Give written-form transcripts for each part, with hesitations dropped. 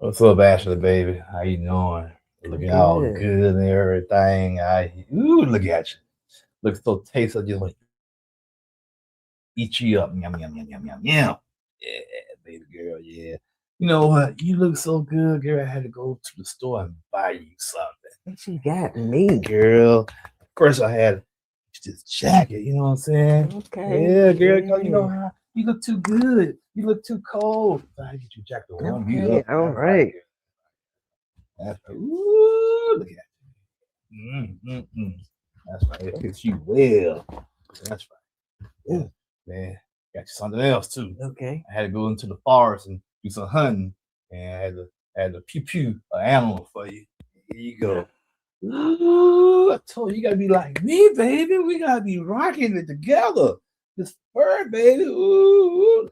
What's up, Ashley, baby? How you doing? I'm Looking all good. good and everything. Look at you. Look so tasty. I just want to eat you up. Yum, yum, yum, yum, yum, yum. Yeah, baby girl, yeah. You know what? You look so good, girl. I had to go to the store and buy you something. What you got me? Girl, first I had this jacket, you know what I'm saying? Okay. Yeah, girl, because you know Yeah. how you look too good. You look too cold. So I get you a jacket to warm you Okay. up. All That's right, right. girl. That's right. Ooh, look at that. That's right. It fits you well. That's right. Yeah, man. Got you something else too. Okay. I had to go into the forest and do some hunting, and I had to pew pew an animal for you. Here you go. Ooh, I told you, you gotta be like me, baby. We gotta be rocking it together. This fur, baby. Ooh.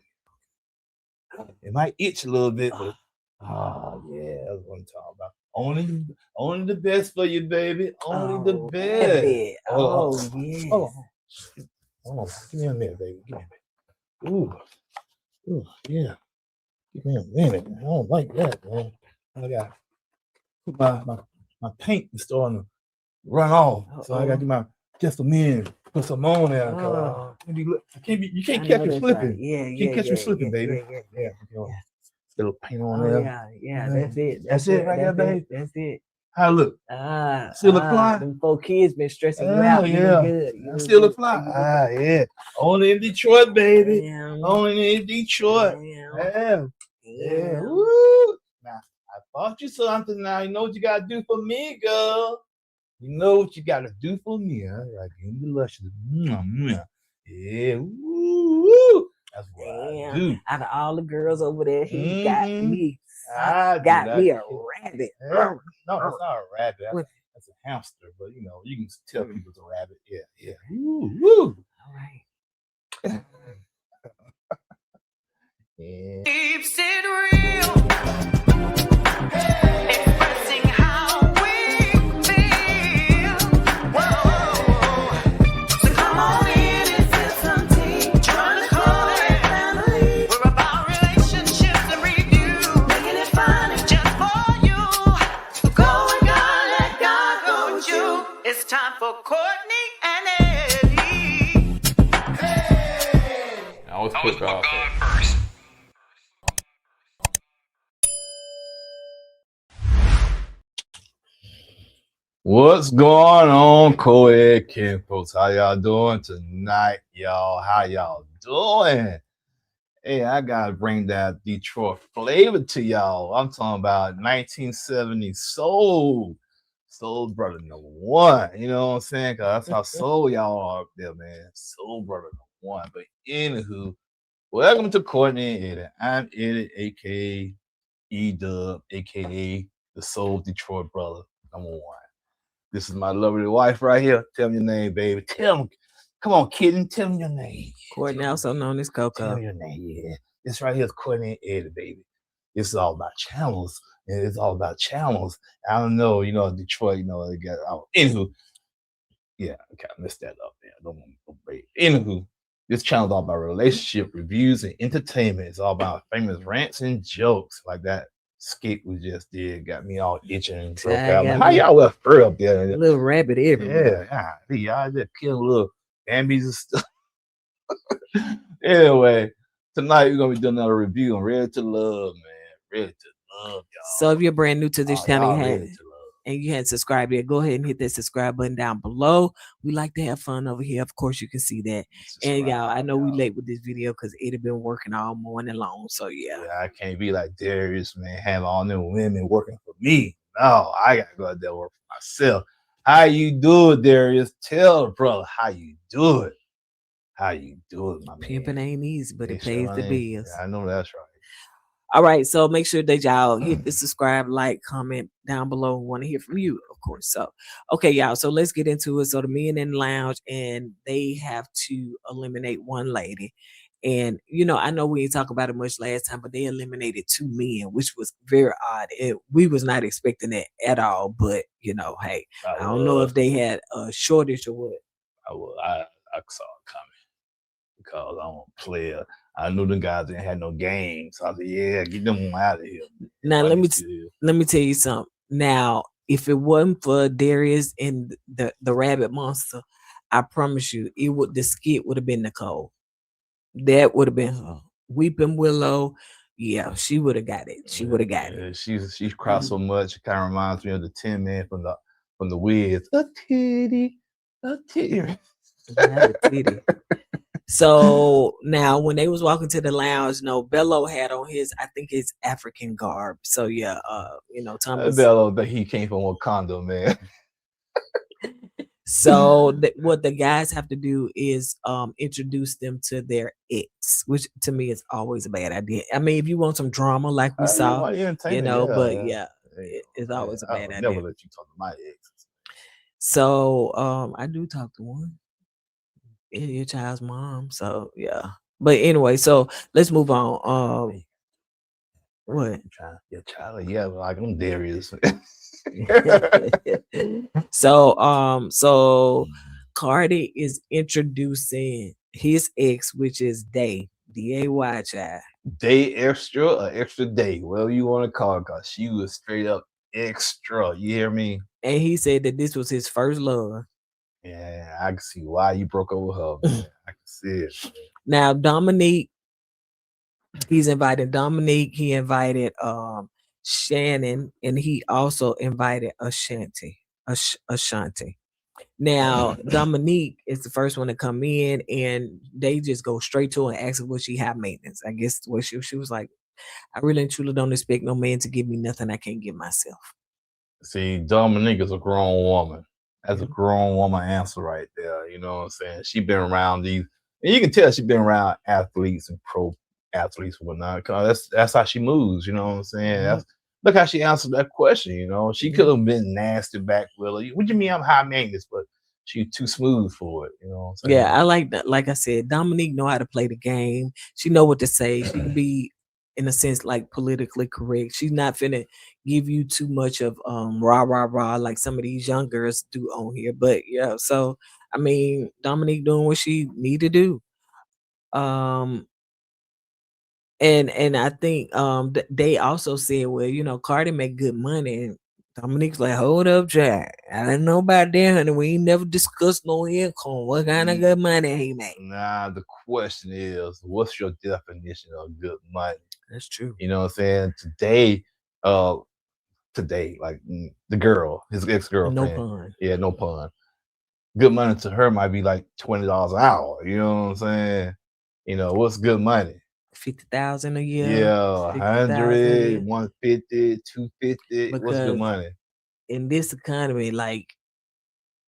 It might itch a little bit, but yeah, that's what I'm talking about. Only the best for you, baby. Only the Oh, best. rabbit. Hold Oh, on, hold yes. on, hold on. Give me a minute, baby. Give me a minute. Ooh, yeah. Give me a minute. I don't like that, man. I got my paint is starting to run off, so I gotta Uh-oh. do my just a minute. Put some on there. Oh, You I can't catch know me that's right. slipping. Yeah, You yeah, can't catch me yeah, slipping, yeah, baby. yeah, yeah, Yeah, yeah, you know, yeah. little paint on Oh, there. yeah, yeah. Right. That's it. That's That's it it. right there, That's it. baby. That's it. How it look? Still apply? Them 4 kids been stressing you Oh out. You look yeah. good. You look Still good. apply. You look good. Yeah. Only in Detroit, baby. Damn. Only in Detroit. Damn. Yeah. Yeah. Damn. Woo. Now I bought you something now. You know what you gotta do for me, girl. You know what you gotta do for me, huh? Like give me the luscious. Yeah. Woo. That's what I Damn. do. Out of all the girls over there, he got Mm-hmm. me. I do Got that. me a rabbit. Yeah. No, that's not a rabbit. That's What? that's a hamster. But you know, you can tell Mm, people it's a rabbit. Yeah, yeah. Woo. all right. Yeah. Keeps it real, expressing how we feel. Whoa. So come on in and feel some tea. Join the Kourtney family. We're about relationships and review, making it fun and just for you. Go with God, let God go with you. It's time for Kourtney and Eddie. I always put God first. What's going on, co-ed kin folks? How y'all doing tonight, y'all? How y'all doing? Hey, I gotta bring that Detroit flavor to y'all. I'm talking about 1970 soul brother number one. You know what I'm saying? Cause that's how soul y'all are up there, man. Soul brother number one. But anywho, welcome to Kourtney Eddie. I'm Eddie, aka E-Dub, aka the Soul Detroit brother number one. This is my lovely wife right here. Tell me your name, baby. Tell me. Come on, kitten. Tell me your name. Courtney, also known as Tell Coco. me your name. Yeah. This right here is Kourtney Eddie, baby. This is all about channels. And it's all about channels. I don't know, Detroit, they got anywho. Yeah, okay, I messed that up there. Don't wait. Anywho, this channel is all about relationship reviews and entertainment. It's all about famous rants and jokes like that skit we just did. Got me all itching and broke I out. got How y'all left fur up there? a little rabbit everywhere. Yeah, y'all just killing little Bambies and stuff. Anyway, tonight we're gonna be doing another review on Ready to Love, man. Ready to Love, So if y'all. you're brand new to this channel, Y'all ready to love. and you hadn't subscribed yet, go ahead and hit that subscribe button down below. We like to have fun over here. Of course, you can see that. And y'all, I know we late with this video because Eddie been working all morning long. So yeah. I can't be like Darius, man, have all them women working for me. No, I gotta go out there work for myself. How you do it, Darius? Tell the brother how you do it. How you do it, my man. Pimping ain't easy, but it sure pays the bills. I know that's right. All right, so make sure that y'all hit the subscribe, like, comment down below. We want to hear from you, of course. So, okay, y'all. So let's get into it. So the men in the lounge, and they have to eliminate one lady. And I know we didn't talk about it much last time, but they eliminated 2 men, which was very odd. We was not expecting that at all. But hey, I don't know if they had a shortage or what. I saw it coming because I knew the guys didn't have no game. So I said, yeah, get them out of here. Now Why let they me still here? let me tell you something. Now, if it wasn't for Darius and the rabbit monster, I promise you, the skit would have been Nicole. That would have been her. Weeping Willow, yeah, she would have got it. She would have got it. Yeah, she's cried so much. It kind of reminds me of the Tin Man from the Wiz. A titty, a titty. Not a titty. So now when they was walking to the lounge, Bello had on I think his African garb. So yeah, Thomas. Bello that he came from Wakanda, man. So what the guys have to do is introduce them to their ex, which to me is always a bad idea. I mean, if you want some drama like we saw, but it's always a bad idea. Never let you talk to my ex. So I do talk to one. Your child's mom. So yeah. But anyway, so let's move on. What? Your child, yeah, like I'm Darius. So Carde is introducing his ex, which is Day, D-A-Y, child. Day extra or extra day, whatever you want to call it, because she was straight up extra. You hear me? And he said that this was his first love. Yeah, I can see why you broke up with her. Man. I can see it. Man. Now Dominique, he's invited Dominique. He invited Shannon, and he also invited Ashante. Now Dominique is the first one to come in, and they just go straight to her and ask her was she high maintenance. I guess what she was like, I really and truly don't expect no man to give me nothing I can't give myself. See, Dominique is a grown woman. That's a grown woman answer right there. You know what I'm saying? She been around these, and you can tell she been around athletes and pro athletes and whatnot. Cause that's how she moves. You know what I'm saying? That's look how she answered that question. You know, she could have been nasty back with her. What do you mean I'm high maintenance? But she's too smooth for it. You know what I'm saying? Yeah, I like that. Like I said, Dominique know how to play the game. She know what to say. She can be, in a sense, like politically correct. She's not finna give you too much of rah rah rah like some of these young girls do on here. But yeah, so I mean, Dominique doing what she need to do. And I think they also said, well, Cardi make good money. And Dominique's like, hold up, Jack. I didn't know about that, honey. We ain't never discussed no income. What kind of good money he make? Nah, the question is, what's your definition of good money? That's true. You know what I'm saying? Today, like the girl, his ex-girlfriend. No pun. Yeah, no pun. Good money to her might be like $20 an hour. You know what I'm saying? You know, what's good money? 50,000 a year. Yeah, 100, 150, 250. What's good money? In this economy, like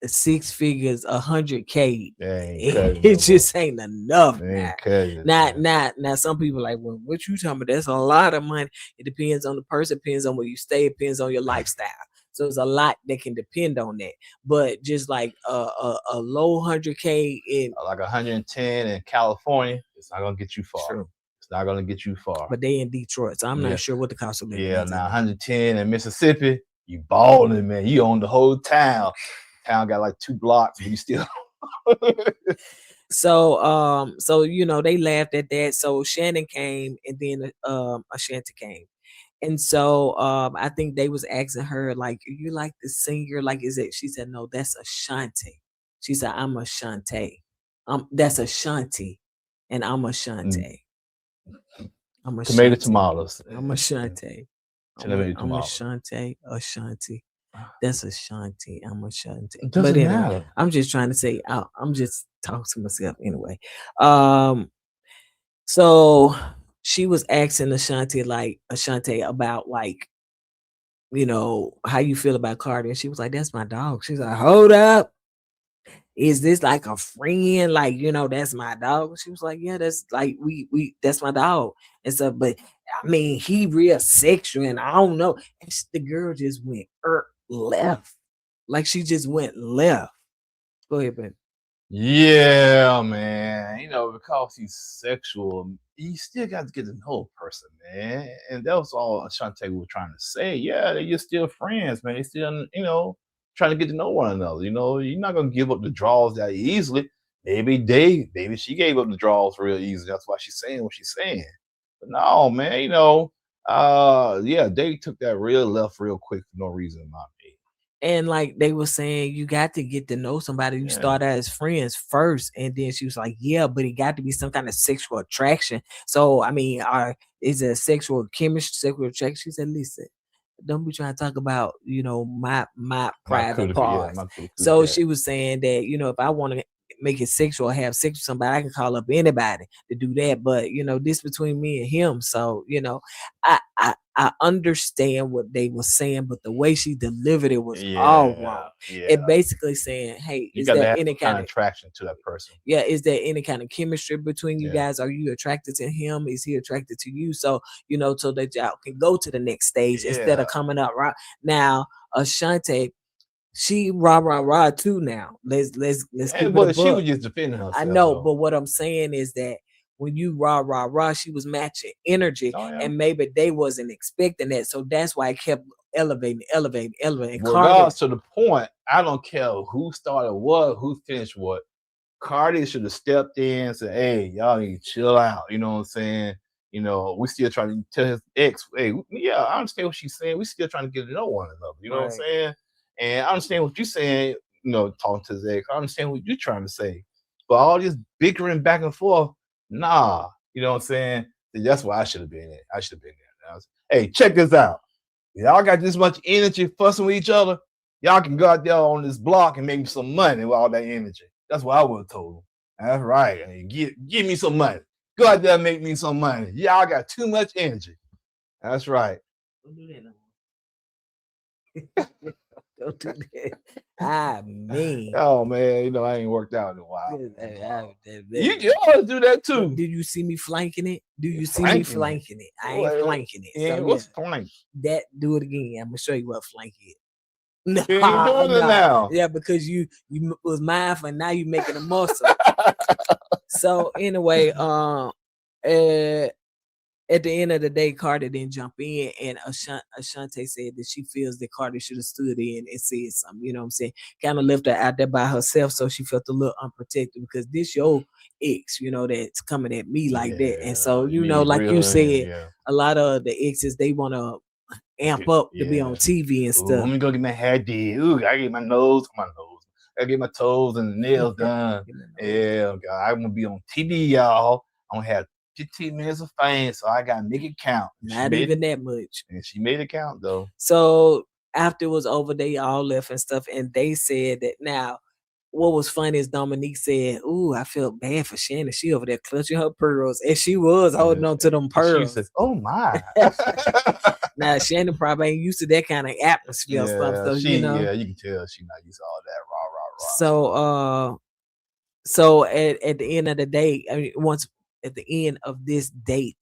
6 figures, 100K, it just ain't enough. Now, some people like, well, what you talking about? That's a lot of money. It depends on the person, depends on where you stay, it depends on your lifestyle. So it's a lot that can depend on that. But just like a low 100K in like 110 in California, it's not gonna get you far. True. It's not gonna get you far. But they in Detroit, so I'm not sure what the cost of living is. Yeah, now 110 in Mississippi, you balling, man. You own the whole town. Town got like 2 blocks, but you still. So they laughed at that. So Shannon came, and then Ashante came. And so I think they was asking her, like, you like the singer? Like, is it? She said, no, that's Ashante. She said, I'm Ashante. That's Ashante, and I'm Ashante. I'm Ashante. Tomatoes. I'm Ashante. I'm Ashante. Ashanti. That's Ashante. I'm Ashante. It doesn't matter. I'm just trying to say, I'm just talking to myself anyway. So she was asking Ashante about, like, how you feel about Carde, and she was like, that's my dog. She's like, hold up. Is this like a friend? Like, that's my dog. She was like, yeah, that's like that's my dog. And so, but I mean, he real sexual, and I don't know. And the girl just went left. Like, she just went left. Go ahead, baby. Yeah, man. Because he's sexual, you still got to get to know a person, man. And that was all Ashante was trying to say. Yeah, you're still friends, man. You're still, trying to get to know one another. You're not gonna give up the draws that easily. maybe she gave up the draws real easy. That's why she's saying what she's saying. But no, man, yeah, they took that real left real quick for no reason in my opinion. And like they were saying, you got to get to know somebody. You Yeah. start out as friends first, and then she was like, "Yeah, but it got to be some kind of sexual attraction." So I mean, is it sexual chemistry, sexual attraction? She said, "Listen, don't be trying to talk about my private parts." So she was saying that if I want to make it sexual, have sex with somebody, I can call up anybody to do that. But this between me and him. So I understand what they were saying, but the way she delivered it was all wrong. It basically saying, "Hey, you is gotta there have any some kind kind of of attraction to that person. is there any kind of chemistry between you Yeah. guys? Are you attracted to him? Is he attracted to you? So so that y'all can go to the next stage instead of Yeah. coming up right now." Ashante, she rah too now. Let's And keep it a but she buck. was just defending herself. I know, though. but what I'm saying is that when you rah, she was matching energy, Oh, yeah. and maybe they wasn't expecting that, so that's why it kept elevating. And Carde, Regardless to the point, I don't care who started what, who finished what. Cardi should have stepped in and said, "Hey, y'all need to chill out." You know what I'm saying? We still trying to tell his ex, "Hey, yeah, I understand what she's saying. We still trying to get to know one another." You know what I'm Right. saying? And I understand what you're saying. Talking to his ex, I understand what you're trying to say. But all this bickering back and forth, nah. You know what I'm saying? That's why I should have been in. I should have been there. Hey, check this out. Y'all got this much energy fussing with each other. Y'all can go out there on this block and make me some money with all that energy. That's what I would have told him. That's right. I mean, give me some money. Go out there and make me some money. Y'all got too much energy. That's right. Don't do that no more. Don't do that. I mean, Oh man, I ain't worked out in a while. You I- always do that too. Did you see me flanking it? Do you see me Flanking it? flanking it? I ain't What? flanking it. Yeah, So, what's flank? that do it again. I'm gonna show you what flank is. No, You ain't doing it now. yeah, because you was mindful, and now you making a muscle. So anyway, at the end of the day, Carde didn't jump in, and Ashante said that she feels that Carde should have stood in and said something. You know what I'm saying? Kind of left her out there by herself, so she felt a little unprotected because this your ex, that's coming at me like that. And so, like you said, a lot of the exes, they want to amp up to be on TV and Ooh, stuff. let me go get my hair did. Ooh, I get my nose. I get my toes and the nails done. Yeah, God, I'm gonna be on TV, y'all. I'm gonna have 15 minutes of fame, so I gotta make it count. Not even that much. And she made it count though. So after it was over, they all left and stuff, and they said that now. What was funny is Dominique said, "Ooh, I felt bad for Shannon. She over there clutching her pearls, and she was holding on to them pearls." She said, "Oh my." Now Shannon probably ain't used to that kind of atmosphere stuff, so yeah, you can tell she's not used to all that rah. So at the end of the day, I mean, once at the end of this date,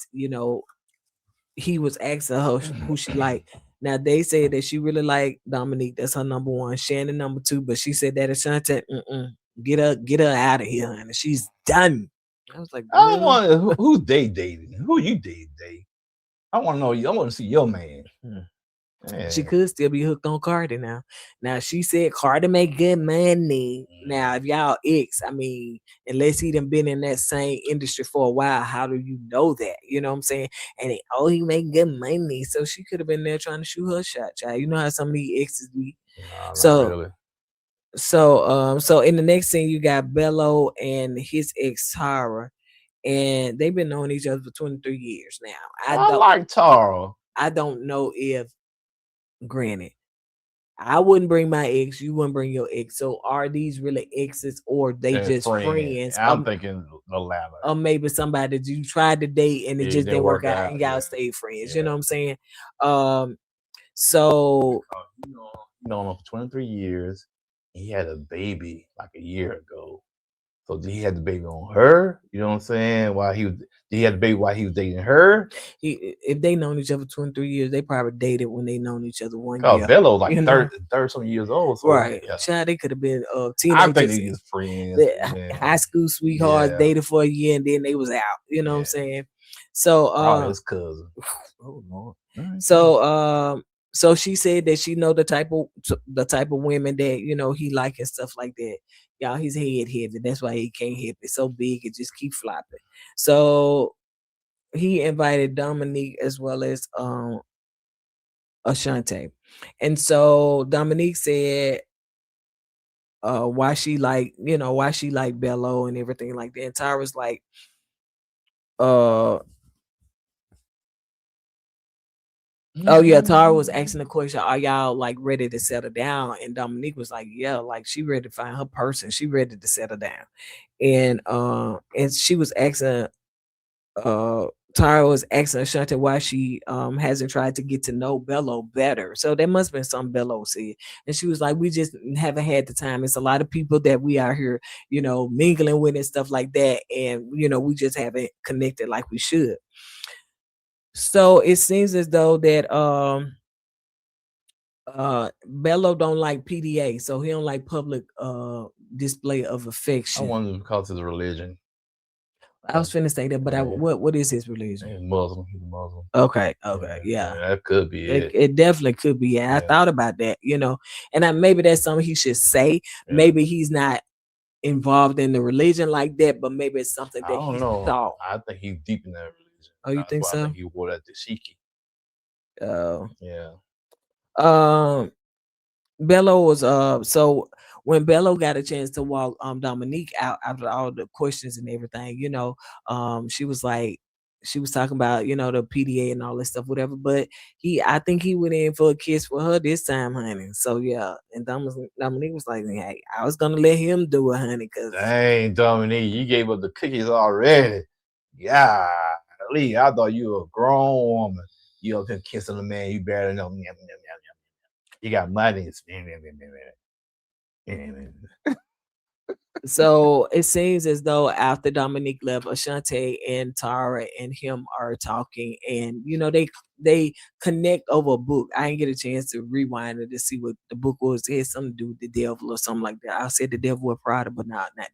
he was asking her who she liked. Now they say that she really liked Dominique. That's her number one. Shannon number two, but she said that Ashante, get her out of here, and she's done. I was like, I don't want who's they dating? Who you dating? I want to know you. I want to see your man. She could still be hooked on Carde now. Now she said Carde make good money. Now if y'all ex, I mean, unless he done been in that same industry for a while, how do you know that? You know what I'm saying? And he make good money. So she could have been there trying to shoot her shot, child. You know how some of these exes be. Nah, So really. So in the next scene you got Bello and his ex Tara, and they've been knowing each other for 23 years now. I like Tara. I don't know if, granted, I wouldn't bring my ex, you wouldn't bring your ex. So are these really exes or they just friends? I'm thinking the latter. Or maybe somebody that you tried to date and it just didn't work out and y'all stayed friends. You know what I'm saying? So known him for 23 years. He had a baby like a year ago. So he had the baby on her. You know what I'm saying? He had the baby while he was dating her. If they known each other 23 years, they probably dated when they known each other 1 year. Bello like 30 some years old. So, right. Yeah. Child, they could have been teenagers. I think they was friends. High school sweethearts, dated for a year and then they was out. You know what I'm saying? So his cousin. Oh Lord. So she said that she know the type of women that he like and stuff like that. Y'all, his head heavy. That's why he can't hit it. So big, it just keep flopping. So he invited Dominique as well as Ashante. And so Dominique said why she like, why she like Bello and everything like that. And Tyra's like, uh oh yeah, Tara was asking the question, are y'all like ready to settle down? And Dominique was like, yeah, like she ready to find her person. She ready to settle down. And she was asking Tara was asking Ashante why she hasn't tried to get to know Bello better. So there must have been some Bello said. And she was like, we just haven't had the time. It's a lot of people that we are here, mingling with and stuff like that. And, we just haven't connected like we should. So it seems as though that Bello don't like PDA, so he don't like public display of I affection. want him because of the religion. I was finna say that, but Yeah. what is his religion? He's Muslim. He's Muslim. Okay, yeah. That could be it. It definitely could be. I thought about that, and maybe that's something he should say. Yeah. Maybe he's not involved in the religion like that, but maybe it's something that he thought. I think he's deep in that religion. Oh, you think so? I think he wore that dashiki. Oh, yeah. Bello was so when Bello got a chance to walk Dominique out after all the questions and everything, she was like, she was talking about, the PDA and all that stuff, whatever. But I think he went in for a kiss with her this time, honey. So yeah, and Dominique was like, hey, I was gonna let him do it, honey, cause dang, Dominique, you gave up the cookies already. Yeah, Lee, I thought you were a grown woman. You up here kissing a man you barely know. You got money. So it seems as though after Dominique left, Ashante and Tara and him are talking, and they connect over a book. I didn't get a chance to rewind it to see what the book was. It had something to do with the devil or something like that. I said the devil with Prada, but not that.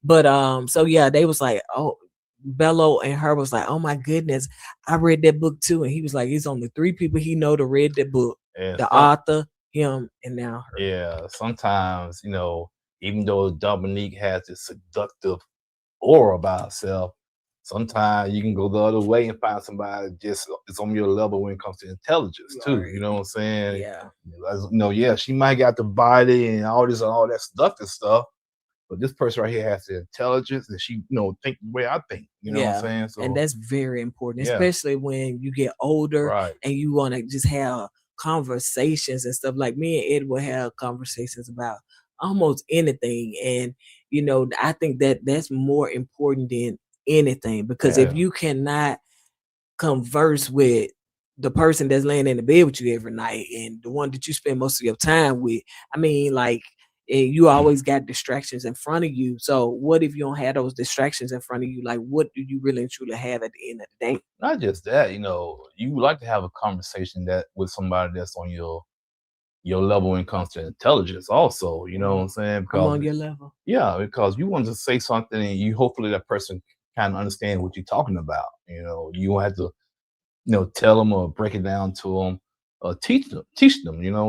But so yeah, they was like, oh, Bello and her was like, oh my goodness, I read that book too. And he was like, it's only 3 people he know to read that book: the author, him, and now her. Yeah, sometimes even though Dominique has this seductive aura about herself, sometimes you can go the other way and find somebody just is on your level when it comes to intelligence too. You know what I'm saying? Yeah. She might got the body and all that seductive stuff, but this person right here has the intelligence and she, think the way I think. You know what I'm saying? So, and that's very important, especially when you get older, right, and you want to just have conversations and stuff. Like me and Ed will have conversations about almost anything, and I think that that's more important than anything, because if you cannot converse with the person that's laying in the bed with you every night and the one that you spend most of your time with, I mean, like, you always got distractions in front of you. So what if you don't have those distractions in front of you? Like, what do you really and truly have at the end of the day? Not just that, you like to have a conversation that with somebody that's on your level when it comes to intelligence also, you know what I'm saying? Because I'm on your level. Yeah, because you want to say something and you hopefully that person kind of understand what you're talking about. You won't have to, tell them or break it down to them or teach them,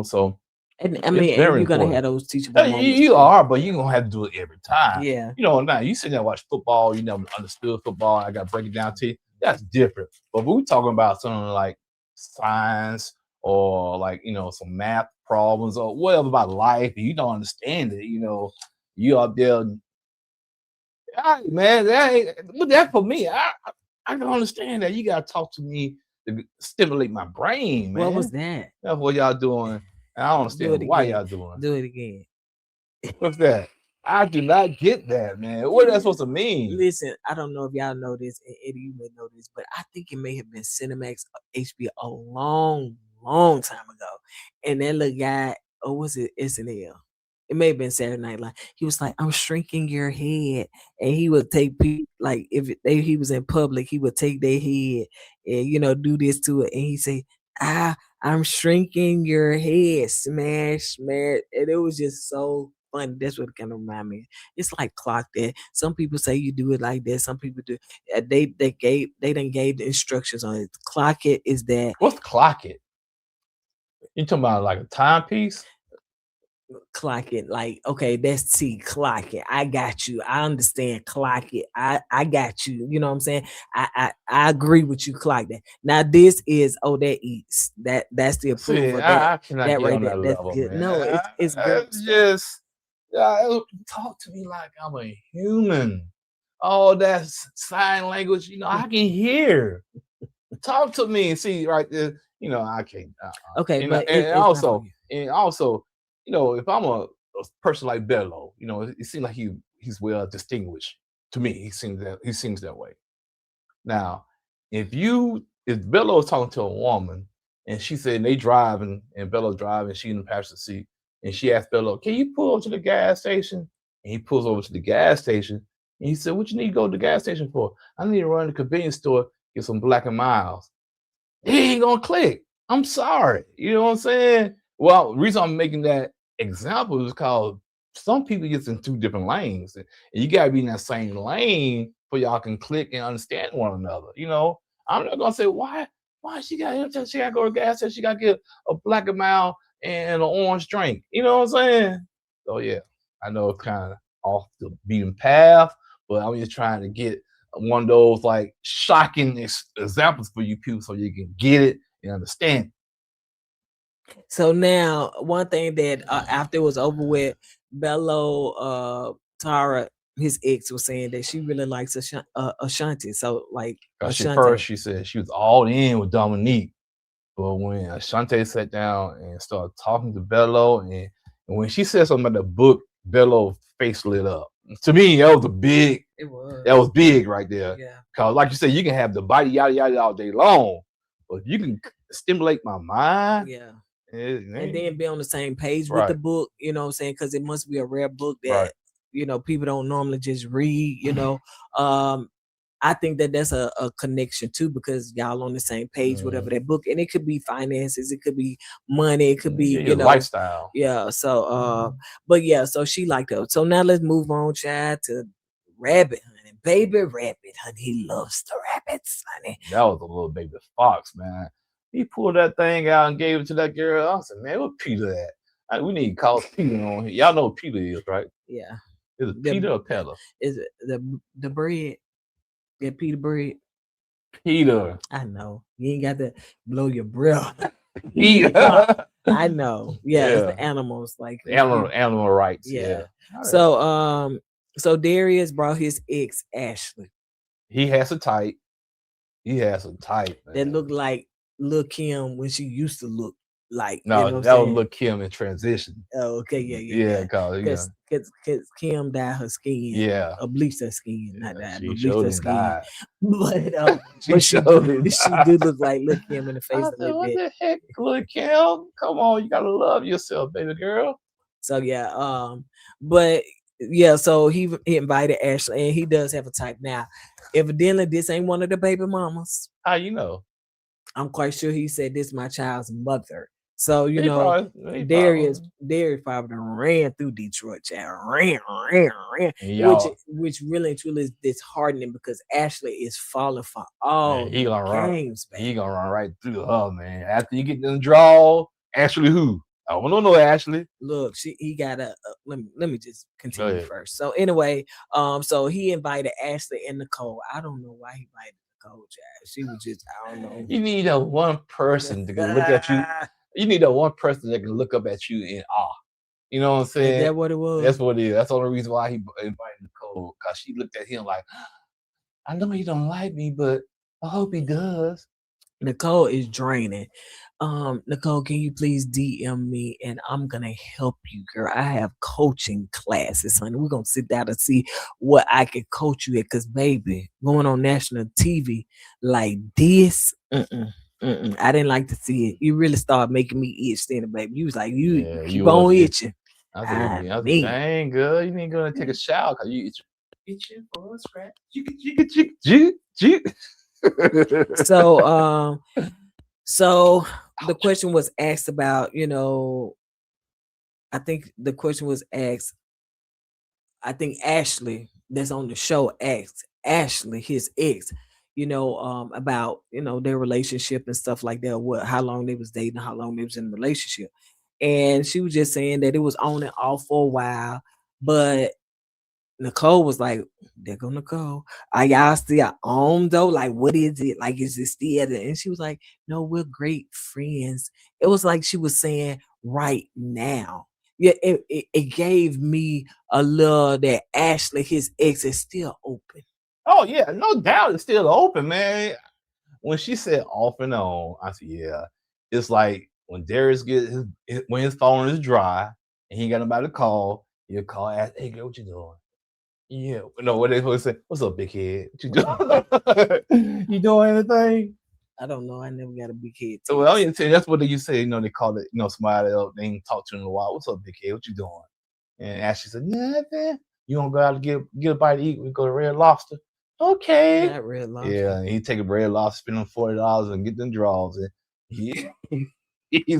so. And I mean, and you're going to have those teachable moments. You are, but you're going to have to do it every time. Yeah. Now you sit there and watch football, you never understood football, I got to break it down to you. That's different. But we're talking about something like science or like, some math problems or whatever about life, and you don't understand it, you up there. Hey, man, that for me, I don't understand that. You got to talk to me to stimulate my brain, man. What was that? That's what y'all doing. I don't understand why y'all doing. Do it again. What's that? I do not get that, man. What is that supposed to mean? Listen, I don't know if y'all know this, and Eddie, you may know this, but I think it may have been Cinemax HBO a long time ago. And that little guy, or was it SNL? It may have been Saturday Night Live. He was like, I'm shrinking your head. And he would take people, like if he was in public, he would take their head and, do this to it. And he say, I'm shrinking your head. Smash, smash. And it was just so funny. That's what it kind of remind me. It's like clock that. Some people say you do it like that. Some people do. They done gave the instructions on it. Clock it is that. What's clock it? You talking about like a timepiece? clock it. Like, okay, that's T, clock it. I got you. I understand, clock it. I got you. You know what I'm saying? I agree with you, clock that. Now this is, oh, that eats. That's the See, approval. That I cannot that get right on there. that That's level, good. man. No, it's girl It's stuff. just talk to me like I'm a human. Oh, that's sign language. I can hear. Talk to me and see right there. I can't. Okay, but And it's not for also, if I'm a person like Bello, it seems like he's well distinguished. To me, he seems that way. Now, if Bello is talking to a woman and she said they driving and Bello's driving, she in the passenger seat, and she asked Bello, "Can you pull over to the gas station?" And he pulls over to the gas station, and he said, "What you need to go to the gas station for?" "I need to run to the convenience store, get some Black and Miles." He ain't gonna click. I'm sorry. You know what I'm saying? Well, the reason I'm making that example is because some people get in two different lanes, and you gotta be in that same lane for y'all can click and understand one another. I'm not gonna say why she gotta go to gas station, she gotta get a Black and Mile and an orange drink. You know what I'm saying? So yeah, I know it's kind of off the beaten path, but I'm just trying to get one of those like shocking examples for you people so you can get it and understand. So now, one thing that after it was over with, Bello, Tara, his ex, was saying that she really likes Ashante. So like Ashante, She said she was all in with Dominique, but when Ashante sat down and started talking to Bello, and when she said something about the book, Bello face lit up. To me, that was that was big right there. yeah. Cause like you said, you can have the body yada yada all day long, but if you can stimulate my mind, Yeah. and And then be on the same page with the Right. book, you know what I'm saying? Because it must be a rare book that Right. people don't normally just read. I think that that's a connection too, because y'all on the same page, whatever that book, and it could be finances, it could be money, it could be, your lifestyle. yeah. So but yeah, so she liked her. So now let's move on, child, to Rabbit, honey. Baby Rabbit, honey. He loves the rabbits, honey. That was a little baby fox, man. He pulled that thing out and gave it to that girl. I said, man, what Peter at? We need to call Peter on here. Y'all know what Peter is, right? Yeah. Is it Peter or Peller? Is it the bread? That Peter bread? Peter. I know. You ain't got to blow your breath. Peter. I know. Yeah, it's the animals, like Animal rights. yeah. Right. So Darius brought his ex Ashley. He has a type. Man. That looked like Lil Kim when she used to look like. No, you know what that I'm was saying? Lil Kim in transition. Oh, okay, yeah. Cause Because Kim dyed her skin. yeah, Or bleached her skin, not dyed, she but bleached showed her and skin. died. But she do look like Lil Kim in the face I a said, little what bit. the heck, Lil Kim? Come on, you gotta love yourself, baby girl. So yeah, but yeah, so he invited Ashley, and he does have a type. Now, evidently, this ain't one of the baby mamas. How you know? I'm quite sure he said this is my child's mother. So He probably- Darius probably ran through Detroit, child. Ran, And y'all, which really and truly is disheartening because Ashley is falling for all man, he gonna games, run. baby. He gonna run right through her, man. After you get them draw, Ashley who? I don't know Ashley. Look, he got let me just Go continue ahead. first. So anyway, so he invited Ashley and Nicole. I don't know why he invited Nicole, child. She was just, I don't know. You need that one person that can look at you. You need that one person that can look up at you in awe. You know what I'm saying? Is that what it was? That's what it is. That's the only reason why he invited Nicole, because she looked at him like, I know he don't like me, but I hope he does. Nicole is draining. Nicole, can you please DM me and I'm gonna help you, girl. I have coaching classes, honey. We're gonna sit down and see what I can coach you at. Cause baby, going on national TV like this, I didn't like to see it. You really started making me itch then, baby. You was like, you keep on itching. I said, dang, girl, you need to go and take a shower because you itching for a scratch. So the question was asked about, I think the question was asked, I think Ashley that's on the show asked Ashley, his ex, about, their relationship and stuff like that, how long they was dating, how long they was in a relationship. And she was just saying that it was on and off for a while, but Nicole was like, "There go Nicole. Are y'all still on though? Like, what is it? Like, is it still?" And she was like, "No, we're great friends." It was like she was saying right now. Yeah, it gave me a little that Ashley, his ex, is still open. Oh yeah, no doubt it's still open, man. When she said off and on, I said, yeah. It's like when Darius gets when his phone is dry and he ain't got nobody to call, he'll call, ask, hey girl, what you doing? Yeah, no, what they supposed to say? What's up, big head? What you doing? You doing anything? I don't know. I never got a big head. So well, that's what they say. You know, they call it. You know, somebody else they ain't talked to in a while. What's up, big head? What you doing? And Ashley said, nothing. You want to go out and get a bite to eat? We go to Red Lobster. Okay. Not Red Lobster. Yeah, and he take a Red Lobster, spend them $40 and get them draws. And he's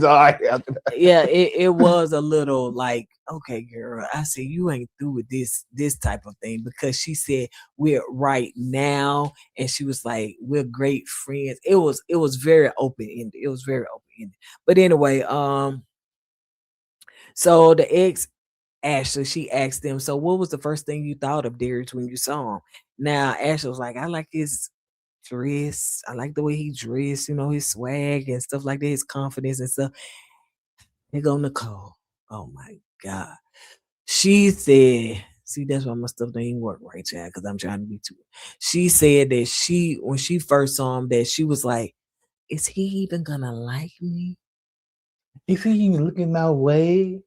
all right after that. Yeah, it was a little like, okay, girl, I said you ain't through with this type of thing, because she said we're right now, and she was like, we're great friends. It was very open ended. It was very open ended. But anyway, so the ex Ashley, she asked them, so what was the first thing you thought of Darius when you saw him? Now Ashley was like, I like his dress. I like the way he dressed, you know, his swag and stuff like that, his confidence and stuff. Here go Nicole. Oh my God. She said, see, that's why my stuff don't even work right, Chad, because I'm trying to be too. She said that when she first saw him, that she was like, is he even gonna like me? Is he even looking my way?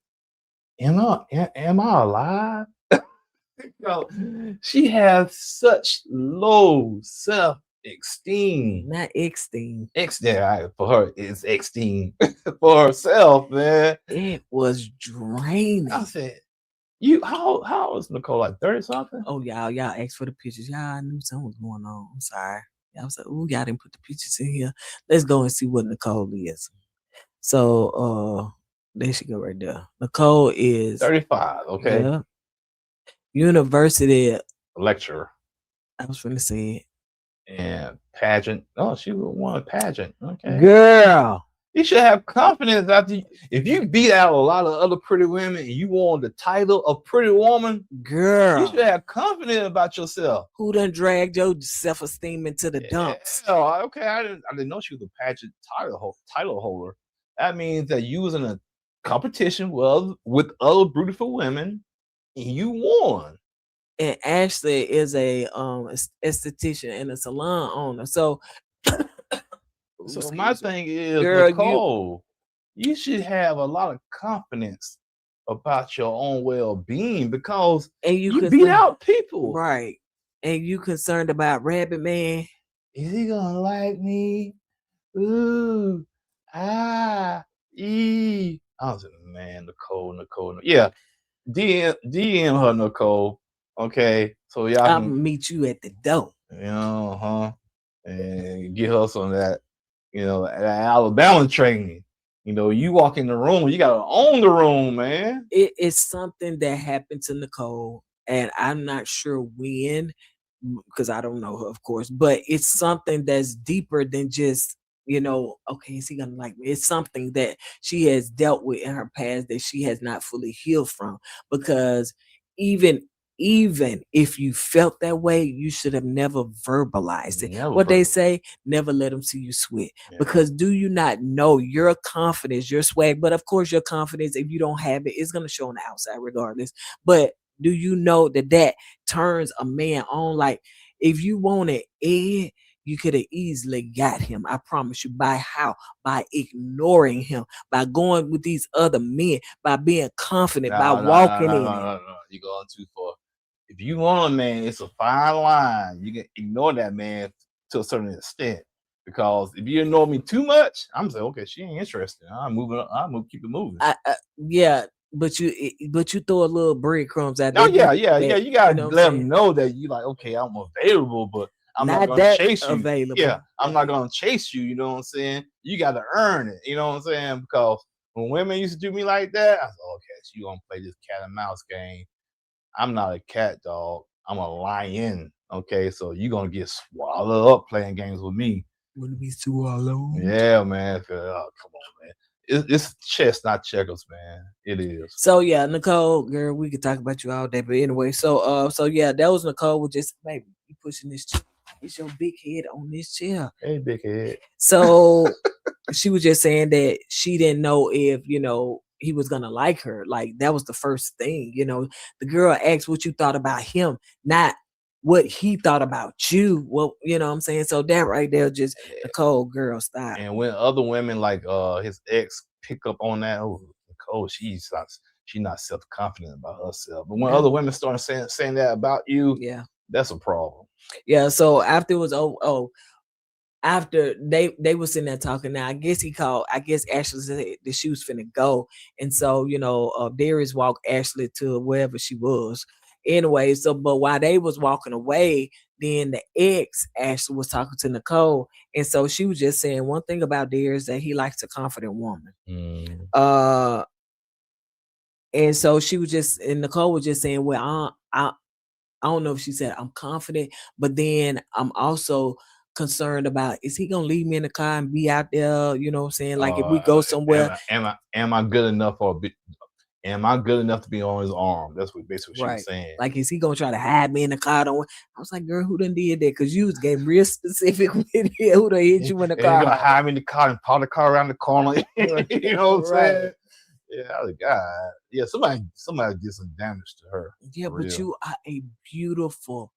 Am I alive? No, she has such low self-esteem. Not esteem. For her, it's esteem for herself, man. It was draining. I said, how is Nicole, like 30 something? Oh, y'all asked for the pictures. Y'all knew something was going on. I'm sorry. Y'all was like, oh, y'all didn't put the pictures in here. Let's go and see what Nicole is. So there she go right there. Nicole is 35, okay. Yeah, university Lecturer. I was gonna say it. And pageant. Oh, she won a pageant. Okay. Girl. You should have confidence after if you beat out a lot of other pretty women and you won the title of pretty woman, Girl. you should have confidence about yourself. Who done dragged your self-esteem into the dumps? Oh, okay. I didn't know she was a pageant title holder. That means that you was in a competition with other beautiful women and you won. And Ashley is a esthetician and a salon owner. So my thing is, girl, Nicole, you should have a lot of confidence about your own well-being, because you beat out people. Right. And you concerned about Rabbit Man. Is he gonna like me? Ooh, E. I was like, man, Nicole. Yeah, DM her, Nicole. Okay, so y'all I'll can meet you at the door. And get her some of that, that Alabama training. You walk in the room, you gotta own the room, man. It's something that happened to Nicole, and I'm not sure when, because I don't know her, of course, but it's something that's deeper than just, okay, is he gonna like me? It's something that she has dealt with in her past that she has not fully healed from. Because even if you felt that way, you should have never verbalized it. They say, never let them see you sweat. Yeah. Because do you not know your confidence, your swag, but of course your confidence, if you don't have it, it's going to show on the outside regardless. But do you know that turns a man on? Like, if you wanted Ed, you could have easily got him. I promise you. By how? By ignoring him, by going with these other men, by being confident, by walking in. No. You're going too far. If you want a man, it's a fine line. You can ignore that man to a certain extent. Because if you ignore me too much, I'm saying, okay, she ain't interested. I'm moving. Keep it moving. Yeah. But you throw a little breadcrumbs out there. Oh, yeah. You gotta let them know that you like, okay, I'm available, but I'm not gonna chase you. Available. Yeah, I'm not gonna chase you. You know what I'm saying? You gotta earn it. You know what I'm saying? Because when women used to do me like that, I said, okay, so you gonna play this cat and mouse game. I'm not a cat, dog. I'm a lion. Okay, so you're gonna get swallowed up playing games with me. Wanna be swallowed? Yeah, man. Oh, come on, man. it's chess, not checkers, man. It is. So yeah, Nicole, girl, we could talk about you all day, but anyway, so yeah, that was Nicole with just baby, you pushing this chair. It's your big head on this chair. Hey, big head. So she was just saying that she didn't know if he was gonna like her. Like that was the first thing. The girl asked what you thought about him, not what he thought about you. Well, you know what I'm saying? So that right there, just Nicole, girl, stop. And when other women like his ex pick up on that, oh, Nicole, she's not self confident about herself. But when Yeah. other women start saying that about you, Yeah. that's a problem. Yeah. So after it was after they were sitting there talking. Now I guess Ashley said that she was finna go, and so Darius walked Ashley to wherever she was. Anyway, so but while they was walking away, then the ex Ashley was talking to Nicole, and so she was just saying one thing about Darius, that he likes a confident woman. And so Nicole was just saying, well, I don't know if she said I'm confident, but then I'm also concerned about, is he gonna leave me in the car and be out there? You know what I'm saying? Like if we go somewhere, Am I good enough am I good enough to be on his arm? That's basically what she was saying. Like, is he gonna try to hide me in the car? I was like, girl, who done did that? Because you was getting real specific with it. Who done hit you in the car? He's gonna hide me in the car and park the car around the corner. You know what I'm saying? Yeah, I was like, God, yeah, somebody did some damage to her. Yeah, but real. you are a beautiful,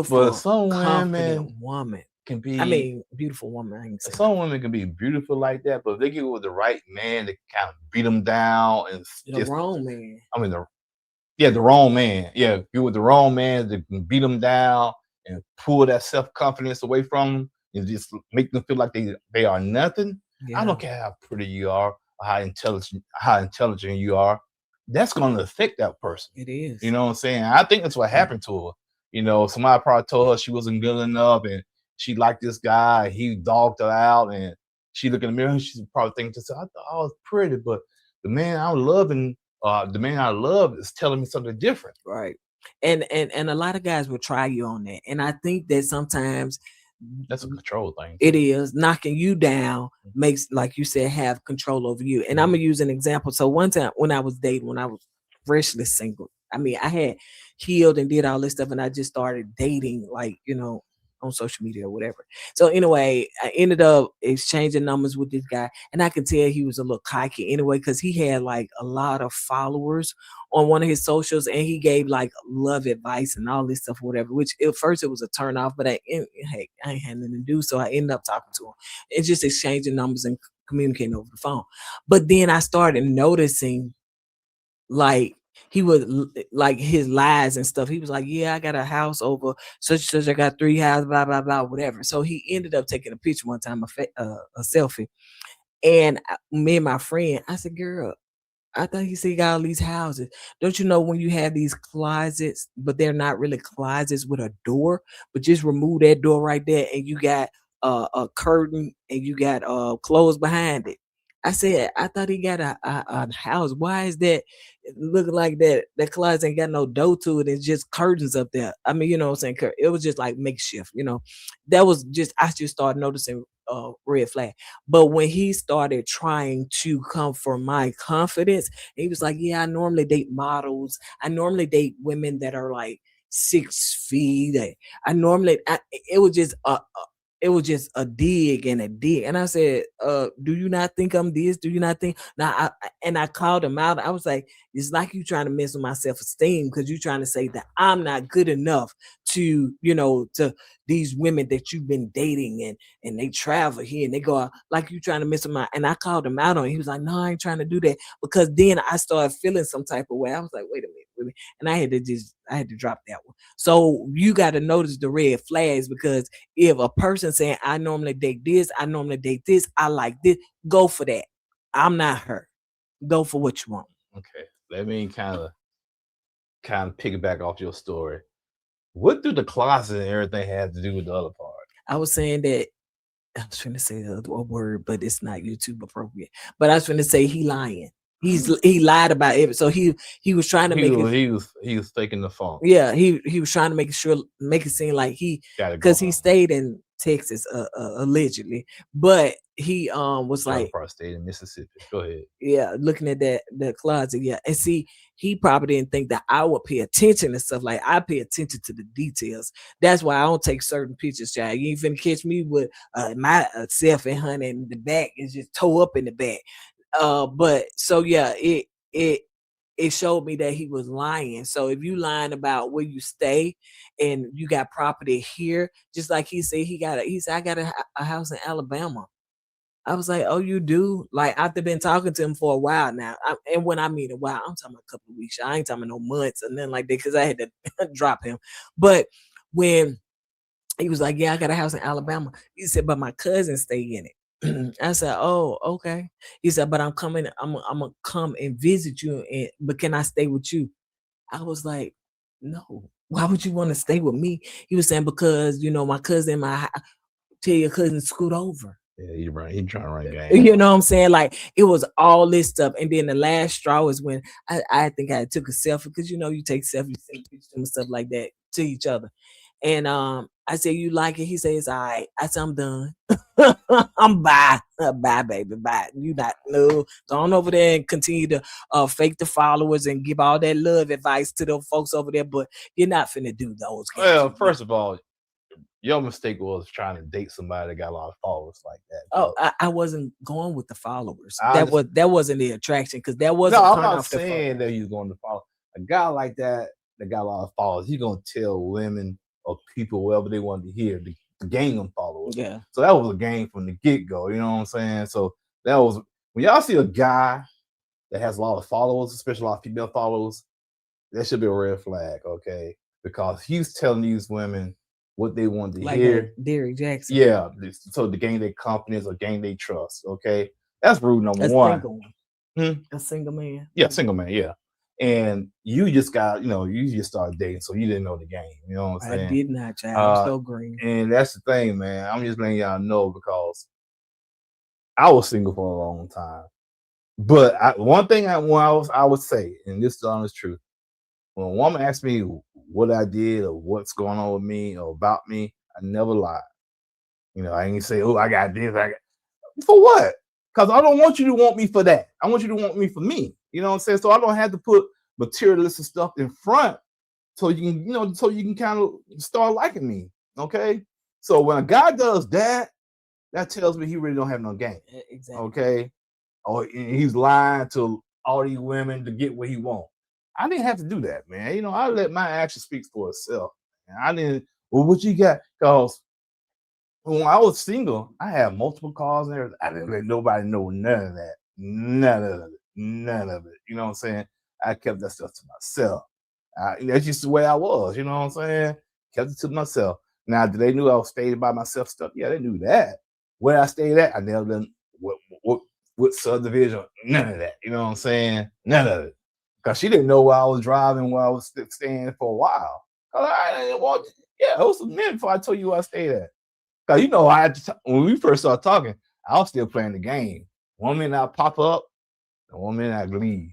But some confident woman. can be. I mean, beautiful woman. I ain't saying some women can be beautiful like that, but if they get with the right man, they kind of beat them down and the wrong man. I mean, the wrong man. Yeah, get with the wrong man, they can beat them down and pull that self-confidence away from them and just make them feel like they are nothing. Yeah. I don't care how pretty you are or how intelligent you are. That's going to affect that person. It is. You know what I'm saying? I think that's what happened to her. Somebody probably told her she wasn't good enough and she liked this guy. He dogged her out, and she looked in the mirror and she's probably thinking to herself, I thought I was pretty, but the man I love is telling me something different. Right. And a lot of guys will try you on that. And I think that sometimes that's a control thing. It is. Knocking you down makes, like you said, have control over you. And I'm gonna use an example. So one time when I was dating, when I was freshly single, I mean, I had healed and did all this stuff, and I just started dating, like, on social media or whatever. So anyway, I ended up exchanging numbers with this guy, and I could tell he was a little cocky anyway, because he had like a lot of followers on one of his socials, and he gave like love advice and all this stuff, whatever, which at first it was a turn off, but I ain't had nothing to do. So I ended up talking to him and just exchanging numbers and communicating over the phone. But then I started noticing, like, he would like his lies and stuff. He was like, yeah, I got a house over such and such. I got 3 houses, blah, blah, blah, whatever. So he ended up taking a picture one time, a selfie. And me and my friend, I said, girl, I thought he said he got all these houses. Don't you know when you have these closets, but they're not really closets with a door, but just remove that door right there and you got a curtain and you got clothes behind it. I said, I thought he got a house. Why is that looking like that? That closet ain't got no door to it. It's just curtains up there. I mean, you know what I'm saying? It was just like makeshift, That was just, I just started noticing red flag. But when he started trying to come for my confidence, he was like, yeah, I normally date models. I normally date women that are like 6 feet. It was just a dig and a dig. And I said, do you not think I'm this? Do you not think? Now, I called him out. I was like, it's like you trying to mess with my self-esteem because you're trying to say that I'm not good enough to these women that you've been dating and they travel here and they go out, like you trying to mess with my, and I called him out on it. He was like, no, I ain't trying to do that, because then I started feeling some type of way. I was like, wait a minute. And I had to drop that one. So you got to notice the red flags, because if a person saying, I normally date this, I like this, go for that. I'm not her. Go for what you want. Okay. Let me kind of piggyback off your story. What do the closet and everything have to do with the other part? I was saying that, I was trying to say the other word, but it's not YouTube appropriate. But I was trying to say he lying. He lied about it. So he was trying to he was faking the phone. Yeah, he was trying to make it seem like because he stayed in Texas, allegedly. But he was Trailer like, Park State in Mississippi. Go ahead. yeah, looking at that closet, yeah. And see, he probably didn't think that I would pay attention and stuff. Like I pay attention to the details. That's why I don't take certain pictures, child. You ain't finna catch me with my selfie, honey, and the back is just toe up in the back. But so yeah, it showed me that he was lying. So if you lying about where you stay and you got property here, just like he said, he said I got a house in Alabama. I was like, oh, you do? Like, I've been talking to him for a while now. And when I mean a while, I'm talking about a couple of weeks. I ain't talking about no months and nothing like that because I had to drop him. But when he was like, yeah, I got a house in Alabama. He said, but my cousins stay in it. I said, oh, okay. He said, but I'm coming. I'm gonna come and visit you. But can I stay with you? I was like, no. Why would you want to stay with me? He was saying, because, my cousin, tell your cousin scoot over. Yeah, he trying to run game. You know what I'm saying? Like it was all this stuff. And then the last straw is when I think I took a selfie because you take selfies and stuff like that to each other. And I said, you like it? He says, all right. I said, I'm done. I'm bye. Bye, baby. Bye. You not no. Go on over there and continue to fake the followers and give all that love advice to those folks over there, but you're not finna do those. Well, first of all, your mistake was trying to date somebody that got a lot of followers like that. Oh, I wasn't going with the followers. That wasn't the attraction because that wasn't. No, I'm not saying that he's going to follow a guy like that got a lot of followers. He's gonna tell women or people whatever they want to hear to gain them followers. Yeah. So that was a game from the get go. You know what I'm saying? So that was when y'all see a guy that has a lot of followers, especially a lot of female followers, that should be a red flag, okay? Because he's telling these women what they want to hear. Darius Jackson. Yeah. So to gain their confidence or gain their trust. Okay. That's rule number one. A single man. Yeah, single man, yeah. And you just got, you just started dating, so you didn't know the game. You know what I'm saying? I did not, child. I'm so green. And that's the thing, man. I'm just letting y'all know because I was single for a long time. But one thing I would say, and this is the honest truth, when a woman asks me what I did or what's going on with me or about me, I never lied. I ain't say, oh, I got this. For what? Because I don't want you to want me for that. I want you to want me for me. You know what I'm saying? So I don't have to put materialistic stuff in front so you can kind of start liking me. Okay? So when a guy does that, that tells me he really don't have no game. Exactly. Okay? Or he's lying to all these women to get what he wants. I didn't have to do that, man. I let my action speak for itself. And I didn't, well, what you got? Because when I was single, I had multiple cars and everything. I didn't let nobody know none of that. None of it. You know what I'm saying? I kept that stuff to myself. That's just the way I was. You know what I'm saying? Kept it to myself. Now, do they knew I was staying by myself stuff? Yeah, they knew that. Where I stayed at, I never done what subdivision. None of that. You know what I'm saying? None of it. Because she didn't know where I was driving, where I was staying for a while. I didn't want. Yeah, it was a minute before I told you where I stayed at. Because when we first started talking, I was still playing the game. 1 minute I pop up, and 1 minute I leave.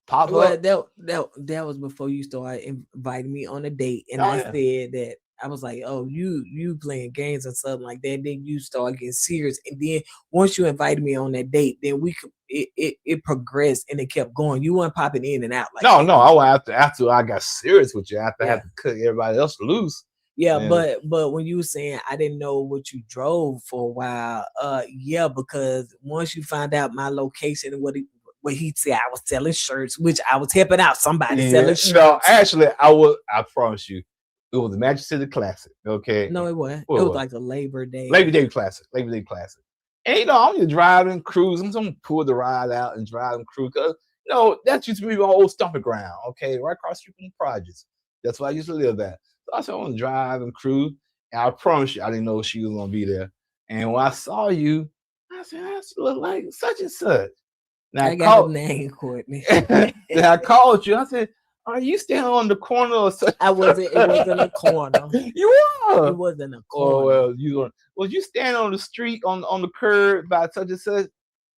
Pop up. That was before you started inviting me on a date, and I said that I was like, "Oh, you playing games or something like that." Then you start getting serious, and then once you invited me on that date, then it progressed and it kept going. You weren't popping in and out like no. I went after I got serious with you. After I had to cut everybody else loose. Yeah, but when you were saying I didn't know what you drove for a while, because once you find out my location and what he said, I was selling shirts, which I was helping out somebody selling shirts. No, actually, I promise you, it was the Magic City Classic. Okay. No, it wasn't. It was like a Labor Day Classic. And I'm just driving, cruising. I'm gonna pull the ride out and drive and cruise. Cause that used to be my old stomping ground. Okay, right across the street from the projects. That's where I used to live at. So I said, I want to drive and cruise. And I promise you, I didn't know she was going to be there. And when I saw you, I said, I look like such and such. Now I got a name, Kourtney. Then I called you. I said, are you standing on the corner or such? It wasn't a corner. You were. It wasn't a corner. Oh, well, was you standing on the street on the curb by such and such?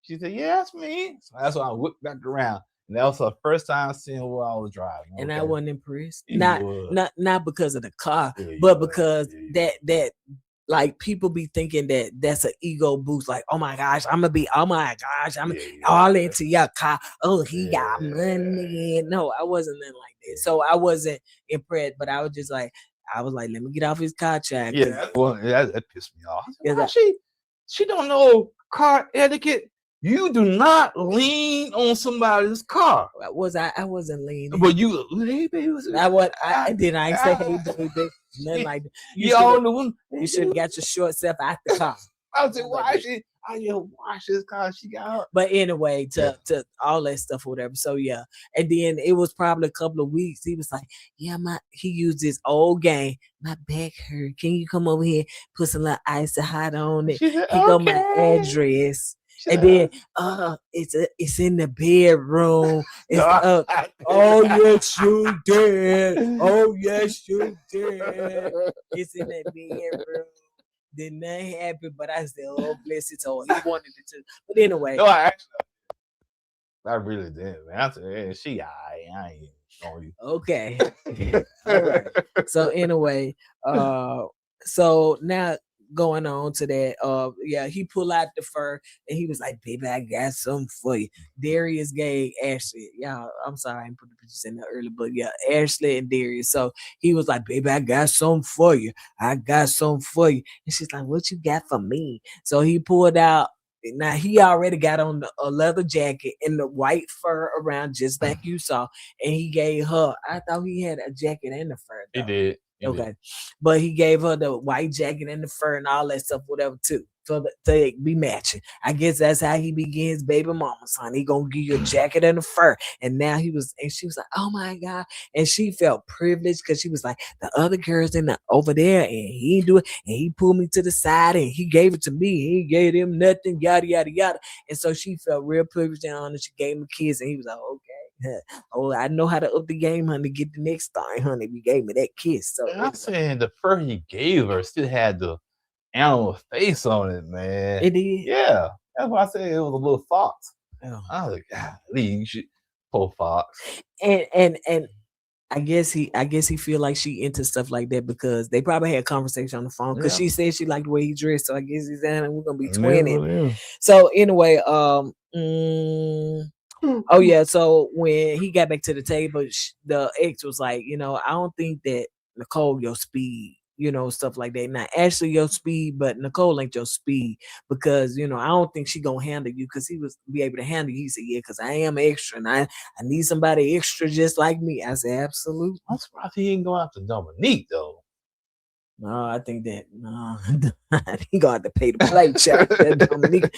She said, yeah, that's me. So that's why I whipped back around. And that was her first time seeing where I was driving. Okay? And I wasn't impressed. Not because of the car, but because that like people be thinking that that's an ego boost. Like, oh my gosh, I'm Yeah, all yeah, into your car. Oh, he got yeah. money. No, I wasn't nothing like that. So I wasn't impressed, but I was just like, let me get off his contract. Yeah, well, that pissed me off. Cause Why she don't know car etiquette. You do not lean on somebody's car. I wasn't leaning. But you, hey, baby, I ain't say hey baby, nothing like that. y'all doing. You should have got your short self out the car. I was like, why she? I wash this car. She got her. But anyway, to all that stuff or whatever. So yeah. And then it was probably a couple of weeks. He was like, yeah, he used this old game. My back hurt. Can you come over here, put some little ice hot on it? She said, He got my address. And then it's in the bedroom. It's oh yes you did. Oh yes you did. It's in the bedroom. Did not happen, but I still bless it. So he wanted it to. But anyway, No, I really did, man. I said, hey, she, I ain't on you. Okay. All right. So anyway, so now going on to that, yeah, he pulled out the fur and he was like, baby, I got something for you. Darius gave Ashley, yeah, I'm sorry, I didn't put the pictures in there early, but yeah, Ashley and Darius. So he was like, baby, I got something for you. I got something for you. And she's like, what you got for me? So he pulled out. Now he already got on a leather jacket and the white fur around, just like you saw, and he gave her. I thought he had a jacket and the fur. He did. Okay, but he gave her the white jacket and the fur and all that stuff, whatever, too, so that they be matching. I guess that's how he begins, baby mama, son. He gonna give you a jacket and a fur, and now she was like, oh my god, and she felt privileged because she was like, the other girls over there, and he didn't do it, and he pulled me to the side and he gave it to me. He gave him nothing, yada yada yada, and so she felt real privileged and honored. She gave him a kiss, and he was like, okay. Oh, I know how to up the game, honey. Get the next thing, honey. You gave me that kiss. So I'm saying the fur he gave her still had the animal face on it, man. It did. Yeah, that's why I said it was a little fox. Oh. I was like, golly, you should poor fox. And I guess he feel like she into stuff like that because they probably had a conversation on the phone because she said she liked the way he dressed. So I guess he's saying we're gonna be 20. So anyway, oh yeah, so when he got back to the table, the ex was like, I don't think that Nicole your speed, stuff like that. Now Ashley your speed, but Nicole ain't your speed because I don't think she gonna handle you because he was be able to handle you. He said, yeah, because I am extra and I need somebody extra just like me. I said, absolutely. I'm surprised he didn't go after Dominique though. No, I think that he gonna have to pay the plate check. Dominique,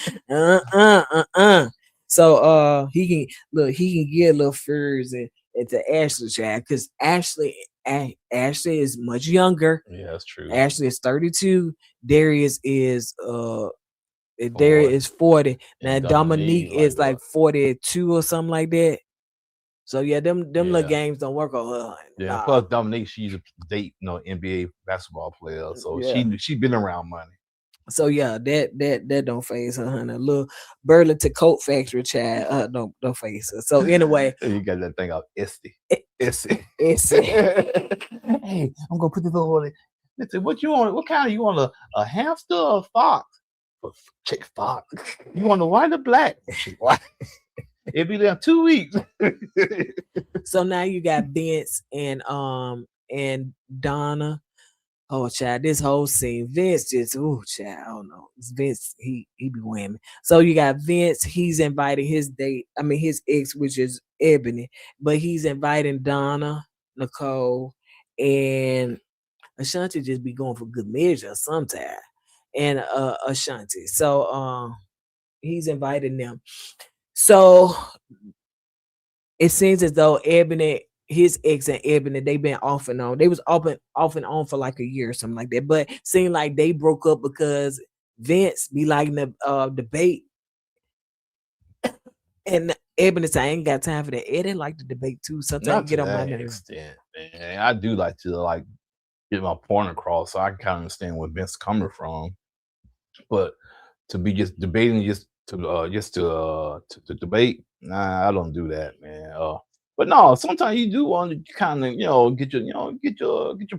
So he can get little furs into Ashley's child because Ashley is much younger. Yeah, that's true. Ashley is 32. Darius is 40. Now Dominique is like 42 or something like that. So yeah, them little games don't work on her. Yeah, nah. Plus Dominique, she's a date, NBA basketball player, so she been around money. So yeah, that don't phase her, honey. A little Burlington Coat Factory child, don't phase her. So anyway, you got that thing out, Esty. Hey, I'm gonna put this on it. Listen, what you want? What kind? You want a hamster or a fox? Chick fox. You want the white or black? White. It'll be there 2 weeks. So now you got Vince and Donnah. Oh, child, this whole scene, Vince just, child, I don't know. Vince, he be whamming. So you got Vince, he's inviting his ex, which is Ebony, but he's inviting Donnah, Nicole, and Ashante just be going for good measure sometime. And Ashante. So he's inviting them. So it seems as though Ebony, his ex and Ebony, they've been off and on. They was off and on for like a year or something like that. But seemed like they broke up because Vince be liking the debate. And Ebony said, I ain't got time for that. Eddie like to debate too. Sometimes get on my nerves. Man. I do like to get my point across, so I can kind of understand where Vince coming from. But to be just debating to debate, nah, I don't do that, man. But no, sometimes you do want to kind of get your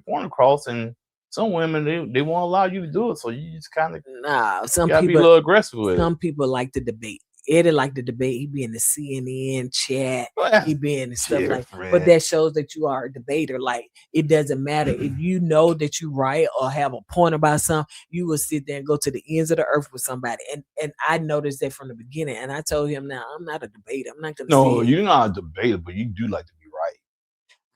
point across, and some women they won't allow you to do it, so you just kind of Nah, some gotta be a people little aggressive with it. some people like to debate. Eddie like to debate. He be in the CNN chat. Well, He be in the stuff like. But different. that shows that you are a debater. Like it doesn't matter if you know that you right or have a point about something. You will sit there and go to the ends of the earth with somebody. And I noticed that from the beginning. And I told him, now I'm not a debater. I'm not gonna. No, say you're not a debater, but you do like to be right.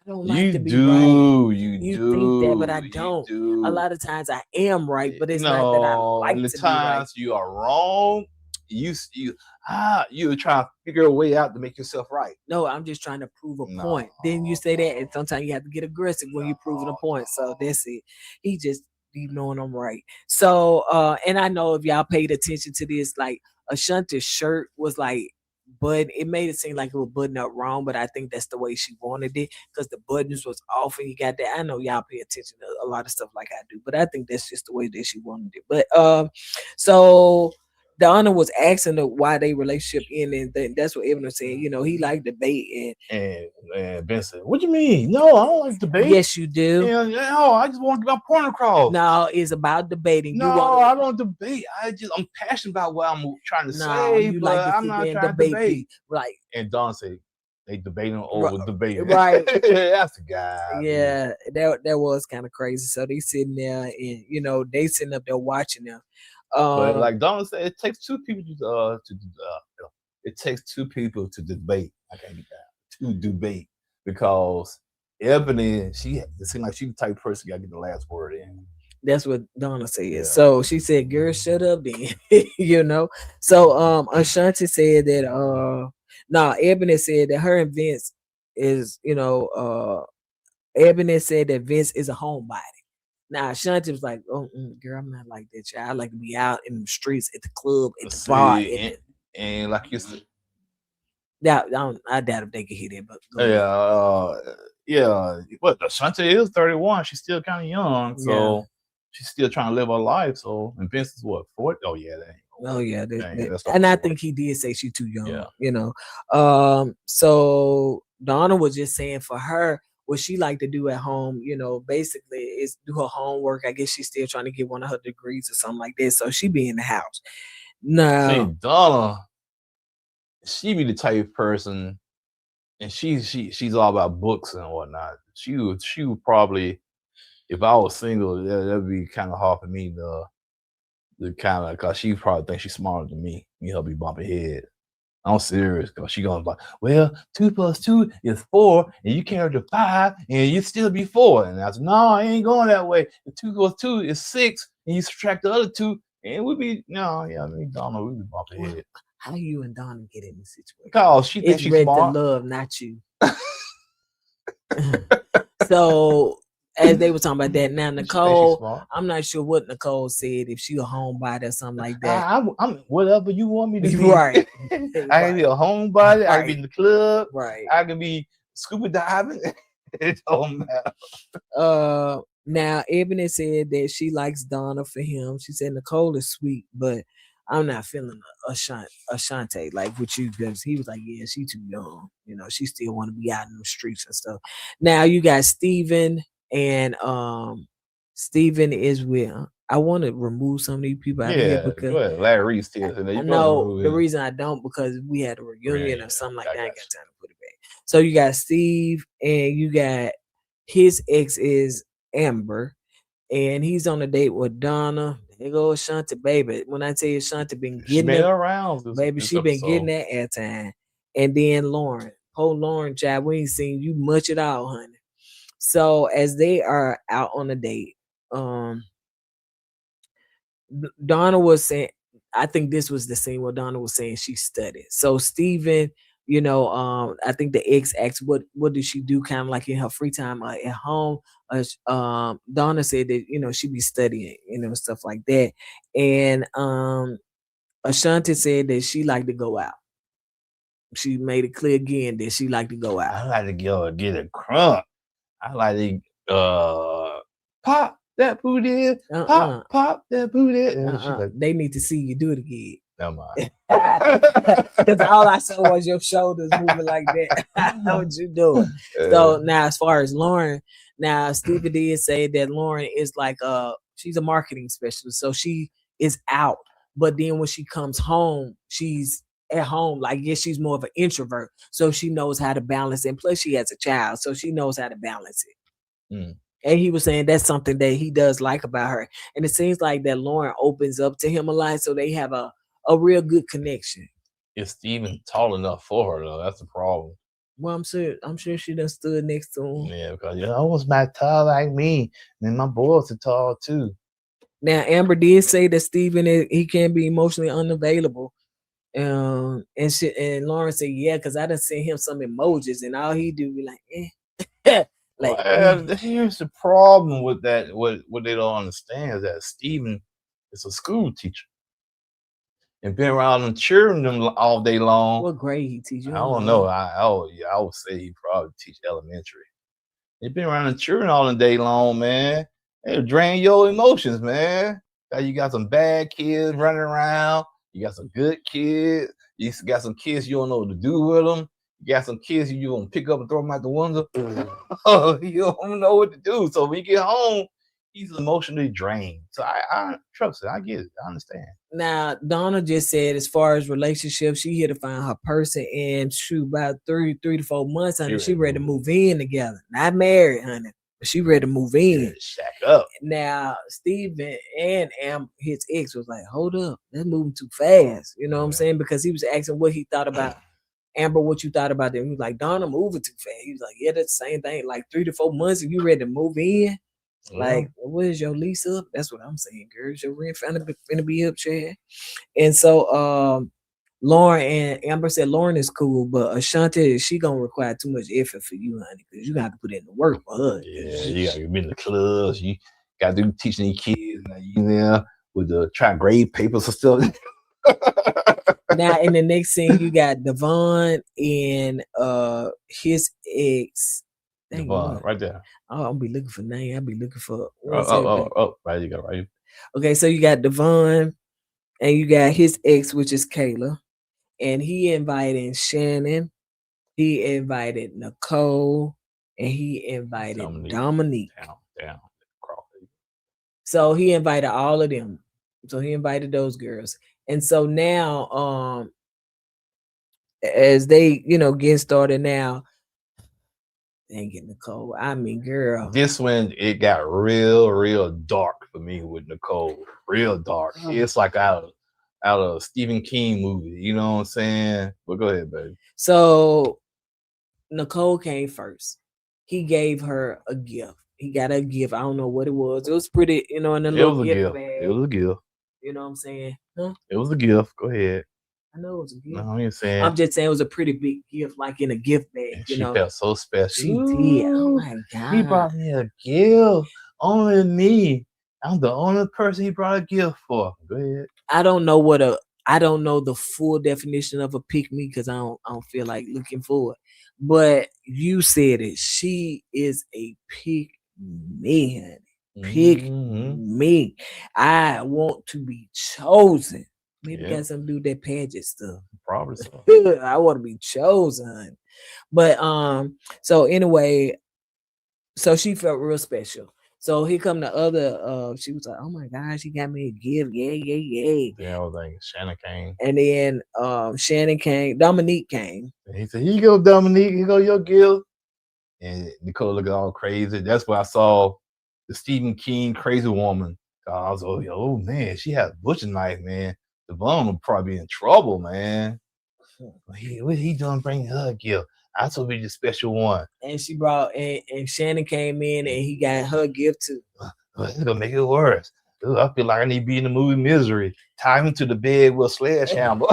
I don't like You to be do, right. you You do, think that, but I you don't. do. A lot of times I am right, but it's not that I No, like and the to be right. times you are wrong, you're trying to figure a way out to make yourself right. No, I'm just trying to prove a point. Then you say that, and sometimes you have to get aggressive when you're proving a point. So that's it. He just be knowing I'm right. So, and I know if y'all paid attention to this, like Ashante's shirt was like, but it made it seem like it was buttoned up wrong. But I think that's the way she wanted it because the buttons was off and you got that. I know y'all pay attention to a lot of stuff like I do, but I think that's just the way that she wanted it. But so Donnah was asking her why they relationship ended, and that's what Evan was saying. You know, he liked debate, And Ben said, "What do you mean? No, I don't like and debate. yes, you do. No, I just want to get my point across. No, it's about debating. No, you want I don't debate. I'm passionate about what I'm trying to no, say, you but like to I'm sit not there and trying to debate debate." people. Like, And Don said, "They debating over debating." right. That's the guy. Yeah, that was kind of crazy. So they sitting there, and you know, they sitting up there watching them. But like Donnah said, it takes two people it takes two people to debate. I can't get that. To debate because Ebony, it seems like she's the type of person got to get the last word in. That's what Donnah said. Yeah. So she said, "Girl, shut up, then." You know. So Ashante said that Ebony said that her and Vince is, you know, Ebony said that Vince is a homebody. Now Ashanti was like, "Oh, girl, I'm not like that. Child. I like to be out in the streets, at the club, at the bar." And like you said, I doubt if they can hear that, but yeah. What Ashante is 31. She's still kind of young, so she's still trying to live her life. So and Vince is what 40? Oh yeah, that ain't. Oh yeah, That's and I think he did say she's too young. Yeah. You know, so Donnah was just saying for her, what she like to do at home, you know, basically is do her homework. I guess she's still trying to get one of her degrees or something like that. So she be in the house. Now, See, Donnah, she be the type of person, and she's all about books and whatnot. She would probably, if I was single, that'd be kind of hard for me to kind of, because she probably thinks she's smarter than me. Me, her be bumping head. I'm serious, because she gonna be like, well, 2 + 2 is 4, and you carry the 5, and you still be 4. And I said, no, I ain't going that way. If 2 + 2 is 6, and you subtract the other 2, and we be Donnah, we be bumping head. how you and Donnah get in this situation? Because she thinks It's she's Red smart. to love, not you. So as they were talking about that, now Nicole, I'm not sure what Nicole said, if she a homebody or something like that. I'm whatever you want me to be. Right. I can be a homebody. I can be in the club. Right. I can be scuba diving. It don't matter. Now Ebony said that she likes Donnah for him. She said Nicole is sweet, but I'm not feeling Ashante like with you, because he was like, yeah, she too young. You know, she still want to be out in the streets and stuff. Now you got Steven, and Steven is with. I want to remove some of these people out of here because go ahead. Larry Reese still in there. I know the reason I don't, because we had a reunion or something like that. I ain't got time to put it back. So you got Steve, and you got his ex is Amber, and he's on a date with Donnah. There goes Ashante, baby. When I tell you Ashante been getting it around, baby, she been getting that airtime. And then Lauren, Lauren, child, we ain't seen you much at all, honey. So as they are out on a date, Donnah was saying, I think this was the scene where Donnah was saying she studied. So Steven, you know, I think the ex asked what did she do kind of like in her free time at home. Donnah said that, you know, she be studying, you know, stuff like that. And Ashante said that she liked to go out. She made it clear again that she liked to go out. I like to go and get a crunk. I like to pop that booty, pop that booty. Like, they need to see you do it again. Never mind. Because all I saw was your shoulders moving like that. What you doing? So now, as far as Lauren, Now, Stevie did say that Lauren is like she's a marketing specialist, so she is out. But then when she comes home, she's at home. Like, yes, she's more of an introvert, so she knows how to balance it. And plus, she has a child, so she knows how to balance it. Mm. And he was saying that's something that he does like about her. And it seems like that Lauren opens up to him a lot, so they have a real good connection. Is Steven tall enough for her though? That's the problem. Well, I'm sure she done stood next to him. Yeah, because you almost not tall like me. And my boys are tall too. Now, Amber did say that Steven he can be emotionally unavailable. And Lauren said, yeah, because I done sent him some emojis, and all he do be like, eh. Like, Well, here's the problem with that. What they don't understand is that Steven is a school teacher and been around them cheering them all day long. what grade he teach? I don't know. I would say he probably teach elementary. He been around them cheering all the day long, man. It'll drain your emotions, man. You got some bad kids running around. You got some good kids. You got some kids you don't know what to do with them. You got some kids you gonna pick up and throw them out the window. You don't know what to do. So when you get home, he's emotionally drained. So I trust it. I get it. I understand. Now, Donnah just said, as far as relationships, she here to find her person, and shoot, about 3 to 4 months, honey, she ready to move in together. Not married, honey, but she ready to move in. Shack up. Now, Steven and his ex was like, hold up, that's moving too fast. You know what I'm saying? Because he was asking what he thought about Amber, what you thought about them. He was like, Donnah moving too fast. He was like, yeah, that's the same thing. Like 3 to 4 months, if you ready to move in, like, what is your lease up? That's what I'm saying, girl. Is your rent finna be up, Chad? And so Lauren and Amber said Lauren is cool, but Ashante, she gonna require too much effort for you, honey, because you got to put in the work for her. Yeah, you gotta be in the clubs. You gotta do teaching these kids. Now you there with the try grade papers and stuff. Now in the next scene, you got Devon and his ex. Devon, right there. Oh, I'll be looking for name. I'll be looking for right, you go right. Okay, so you got Devon and you got his ex, which is Kayla, and he invited Shannon, he invited Nicole, and he invited Dominique. Down. So he invited all of them. So he invited those girls. And so now, as they, getting started now, they ain't getting Nicole. I mean, girl. This one, it got real dark for me with Nicole. Real dark. It's like out of a Stephen King movie. You know what I'm saying? But go ahead, baby. So Nicole came first. He gave her a gift. He got a gift. I don't know what it was. It was pretty, in a little gift bag. It was a gift. You know what I'm saying? Huh? It was a gift. Go ahead. I know it was a gift. No, I'm saying. I'm just saying it was a pretty big gift, like in a gift bag. And she felt so special. She did. Oh my God. He brought me a gift. Only me. I'm the only person he brought a gift for. Go ahead. I don't know the full definition of a pick me because I don't feel like looking for it. But you said it. She is a pick man. Pick me. I want to be chosen. Maybe got something to do with that pageant stuff. Probably so. I want to be chosen. But so anyway, so she felt real special. So here come the other she was like, oh my gosh, she got me a gift. Yeah. Yeah, I was like, Shannon came. And then Shannon came, Dominique came. And he said, here you go, Dominique, here go your gift. And Nicole looked all crazy. That's where I saw the Stephen King crazy woman. I was like, oh man, she has a butcher knife, man. Devon will probably be in trouble, man. What he doing bringing her a gift? I supposed to be the special one. And she brought, and Shannon came in and he got her gift too. It's gonna make it worse. Ooh, I feel like I need to be in the movie Misery. Tie him to the bed with a sledgehammer.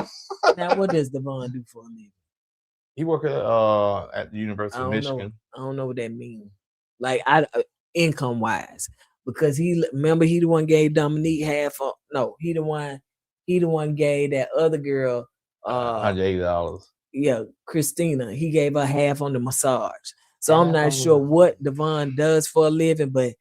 Now, what does Devon do for a living? He worked at the University of Michigan. I don't know what that means. Like, income wise, because he the one gave Dominique half. He the one gave that other girl $180. Yeah, Christina. He gave her half on the massage. So I'm not sure what Devon does for a living, but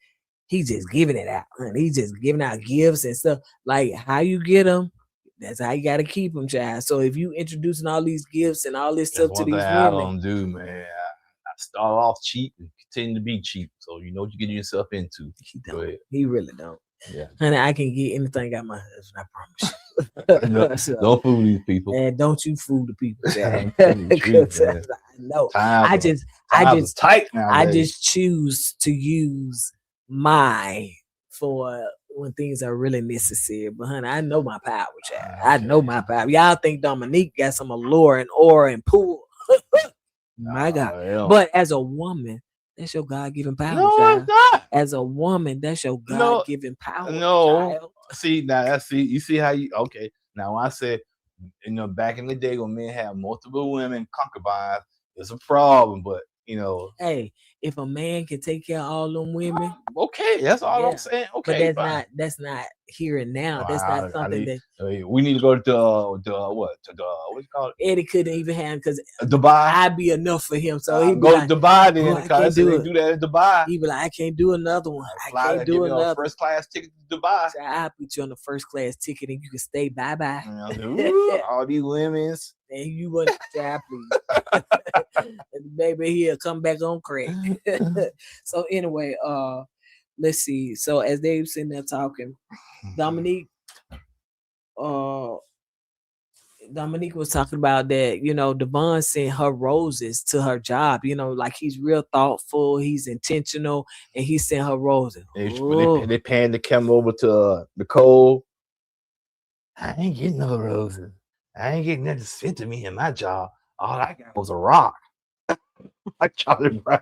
he just giving it out. And he just giving out gifts and stuff. Like how you get them, that's how you got to keep them, child. So if you introducing all these gifts and all this stuff to these women, I don't do, man. I start off cheap and continue to be cheap. So you know what you get yourself into. He Go don't. ahead. He really don't. Yeah. Honey, I can get anything out my husband, I promise No, you. So, don't fool these people. and don't you fool the people, Jack. Don't fool the truth, 'Cause man. I know. Times I are- just times are tight I nowadays. just choose to use my for when things are really necessary. But honey, I know my power, child. I know my power. Y'all think Dominique got some allure and aura and pull. My God. Hell. But as a woman, that's your God-given power, no, child. it's not. As a woman, that's your No, God-given power. no. Child. See now, you see how you okay. Now when I said, you know, back in the day when men had multiple women concubines, it's a problem. But you know, Hey, if a man can take care of all them women, okay, that's all Yeah, I'm saying. but Okay, that's not here and now. That's Wow, not something that we need to go to the what's it called? Eddie couldn't even have because Dubai. I'd be enough for him. So he'd be Go like, to Dubai "Oh, then, I because can't do they it." do that in Dubai. He'd be like, I can't do another one. I Fly, can't give do me a another. first class ticket to Dubai. So I'll put you on the first class ticket and you can stay. Bye bye. And I was like, "Ooh, all these women's. And you wouldn't try, please. And baby, he'll come back on crack. So anyway, let's see. So as they were sitting there talking, Dominique was talking about that, you know, Devon sent her roses to her job, you know, like he's real thoughtful, he's intentional, and he sent her roses. They panned the camera over to Nicole. I ain't getting no roses. I ain't getting nothing sent to me in my job. All I got was a rock. Like Charlie Brown.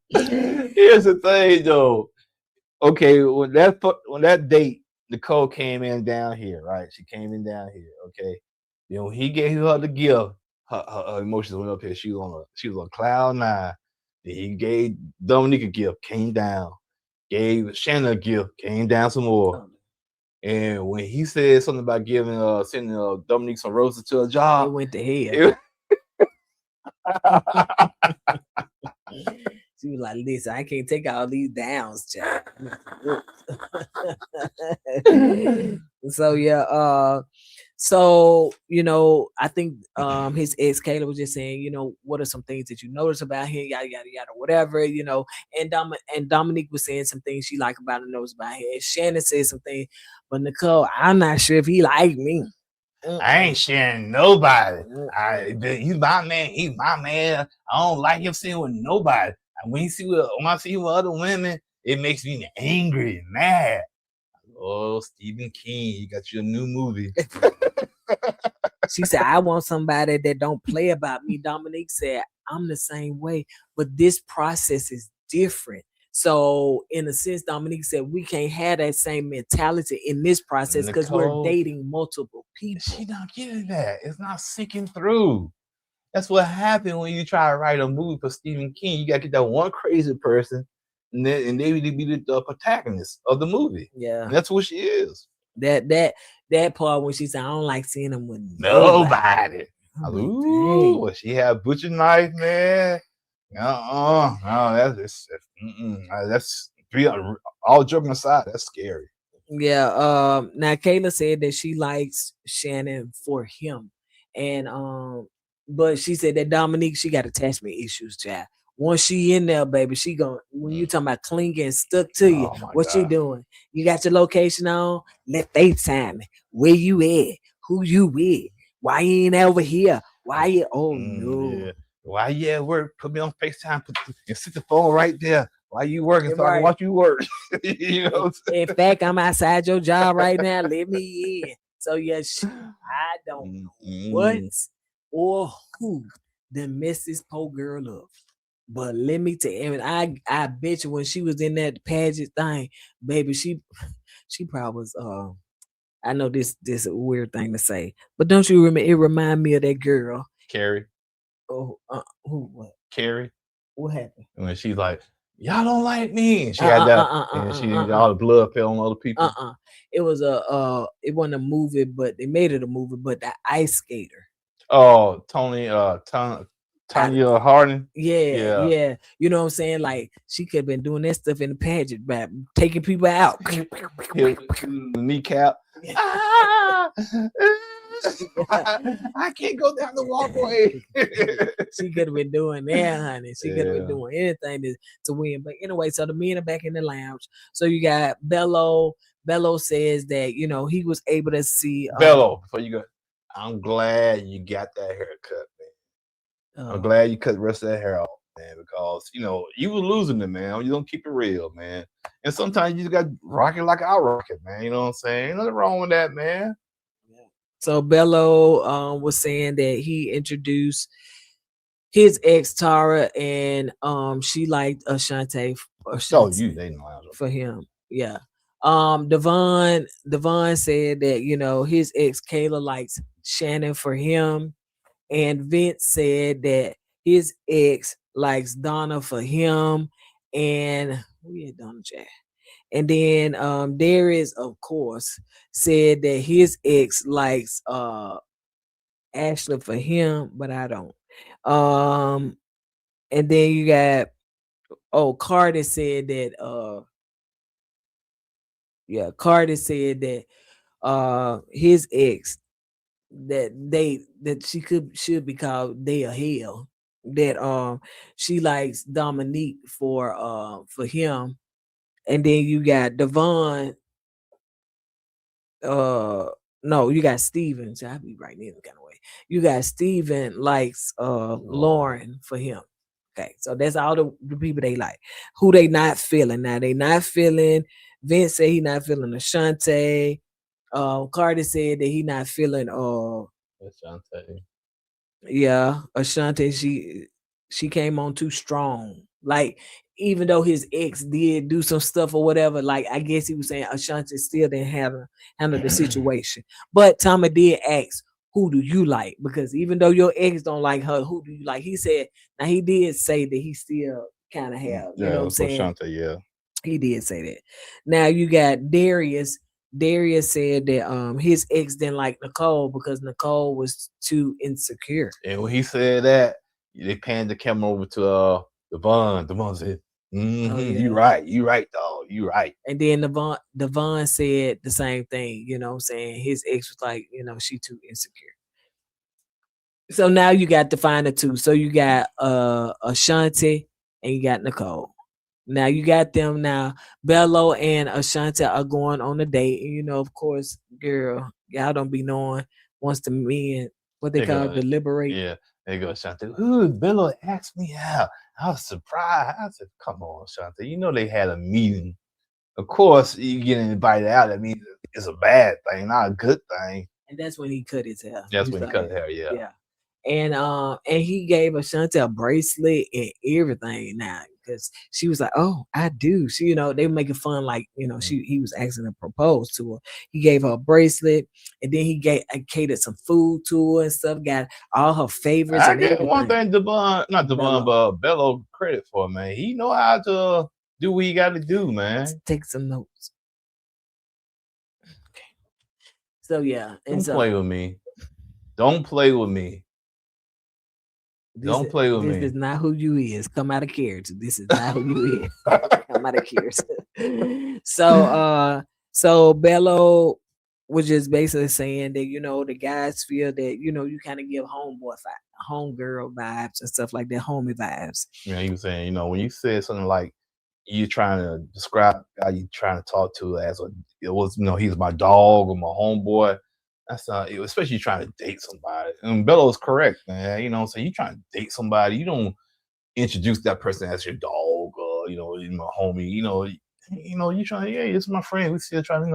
Here's the thing, though. Okay, when that date, Nicole came in down here, right? She came in down here, okay. Then when he gave her the gift, her emotions went up here. She was on cloud 9. Then he gave Dominique a gift, came down. Gave Shannon a gift, came down some more. And when he said something about sending Dominique some roses to a It job, went to hell. She was like, listen, I can't take all these downs, child. So yeah, so you know, I think his ex Kayla was just saying, you know, what are some things that you notice about him, yada yada yada, whatever, you know. And Dominique was saying some things she liked about and knows about him. And Shannon said some things, but Nicole, I'm not sure if he like me. I ain't sharing nobody. He's my man. He's my man. I don't like him sitting with nobody. And when I see with other women, it makes me angry and mad. Oh, Stephen King, you got your new movie. She said, I want somebody that don't play about me. Dominique said, I'm the same way, but this process is different. So in a sense, Dominique said, we can't have that same mentality in this process because we're Nicole, dating multiple people. She not getting that. It's not sinking through. That's what happened when you try to write a movie for Stephen King. You got to get that one crazy person, and they be the protagonist of the movie. Yeah, And that's what she is. that part when she said, I don't like seeing him with Nobody. I'm like, Ooh, dang. well, she had butcher knife, man. No, that's all joking aside. That's scary. Yeah. Now Kayla said that she likes Shannon for him, and but she said that Dominique, she got attachment issues, child. Once she in there, baby, she going when you talking about clinging stuck to you, Oh, my what you God. doing? You got your location on? Let FaceTime me. Where you at? Who you with? Why you ain't over here? Why you? Oh no. Yeah. Why you at work? Put me on FaceTime and sit the phone right there. Why you working so I Right. can watch you work? You know what I'm saying? In fact, I'm outside your job right now. Let me in. So yes, I don't know what or who then messed this poor girl up. But let me tell you, I bet you when she was in that pageant thing, baby, she probably was I know this is a weird thing to say, but don't you remember it remind me of that girl. Carrie. Oh, who what? Carrie. What happened? When she's like, y'all don't like me. And she had that, and she all the blood fell on other people. It was it wasn't a movie, but they made it a movie, but the ice skater. Oh, Tanya Harding. Yeah. You know what I'm saying? Like she could have been doing that stuff in the pageant, but taking people out. Hit the kneecap. I can't go down the walkway. She could have been doing that, honey. She could have been Yeah. doing anything to win. But anyway, so the men are back in the lounge. So you got Bello. Bello says that he was able to see Bello, before you go, I'm glad you got that haircut, man. I'm glad you cut the rest of that hair off, man, because you were losing it, man. You don't keep it real, man. And sometimes you just got to rock it like I rock it, man. You know what I'm saying? Ain't nothing wrong with that, man. So Bello was saying that he introduced his ex Tara, and she liked Ashante They know. for him. Yeah. Devon said that his ex Kayla likes Shannon for him, and Vince said that his ex likes Donnah for him, and we had Donnah Jack. And then Darius, of course, said that his ex likes Ashley for him, but I don't. And then you got Carde said that Carde said that his ex that she should be called Day of Hell. That she likes Dominique for him. And then you got Devon. No, you got Steven. So I be writing in kind of way. You got Steven likes Lauren for him. Okay, so that's all the people they like. Who they not feeling now? They not feeling. Vince said he not feeling Ashante. Carde said that he not feeling Ashante. Yeah, Ashante, she came on too strong. Like, even though his ex did do some stuff or whatever, like I guess he was saying Ashante still didn't handle the situation. But Tommy did ask, who do you like? Because even though your ex don't like her, who do you like? He said, now he did say that he still kind of have, you know what I'm saying? Ashante, yeah. He did say that. Now you got Darius. Darius said that his ex didn't like Nicole because Nicole was too insecure. And when he said that, they panned the camera over to Devon. Devon said, you right, dog. You right. And then Devon said the same thing, you know what I'm saying? His ex was like, she too insecure. So now you got to find the two. So you got Ashante and you got Nicole. Now you got them now. Bello and Ashante are going on a date. And of course, girl, y'all don't be knowing once the men, what they call deliberate. Yeah, they go, Ashante. Ooh, Bello asked me out. I was surprised. I said, come on, Ashante. They had a meeting. Of course, you getting invited out. That means it's a bad thing, not a good thing. And that's when he cut his hair. That's when he cut his hair, yeah. Yeah. And he gave Ashante a bracelet and everything now, because she was like, oh, I do. She, they were making fun, like, he was asking to propose to her. He gave her a bracelet, and then he catered some food to her and stuff, got all her favorites. I get one thing but Bello credit for, man. He know how to do what he got to do, man. Let's take some notes. Okay. So yeah. Don't play with me. Don't play with me. Don't play with me. This is not who you is. Come out of character. This is not who you is. Come out of character. So Bello was just basically saying that the guys feel that you kind of give homegirl vibes and stuff like that, homie vibes. Yeah, he was saying when you said something like you trying to describe how you trying to talk to as he's my dog or my homeboy. That's especially trying to date somebody. And Bello's correct, man. So you trying to date somebody, you don't introduce that person as your dog or my homie. You trying, it's my friend. We still trying to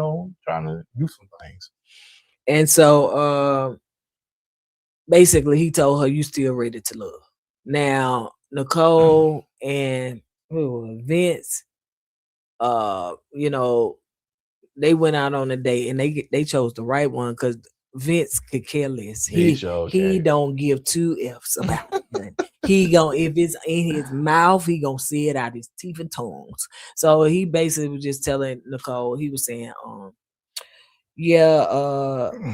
do some things. And so basically he told her, you still ready to love. Now Nicole and Vince, they went out on a date and they chose the right one because Vince could care less. He don't give two F's about it. If it's in his mouth, he gonna see it out his teeth and tongues. So he basically was just telling Nicole, he was saying, the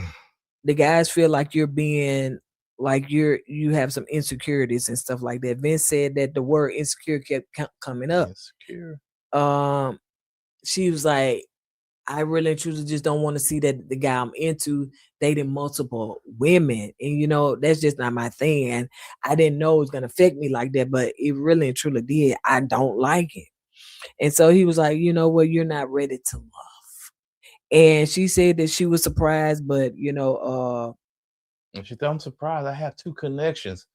guys feel like you're being like you have some insecurities and stuff like that. Vince said that the word insecure kept coming up. Insecure. She was like, I really and truly just don't want to see that the guy I'm into dating multiple women. And you know, that's just not my thing. And I didn't know it was gonna affect me like that, but it really and truly did. I don't like it. And so he was like, you know what, you're not ready to love. And she said that she was surprised, but you know, And she thought, I'm surprised I have 2 connections.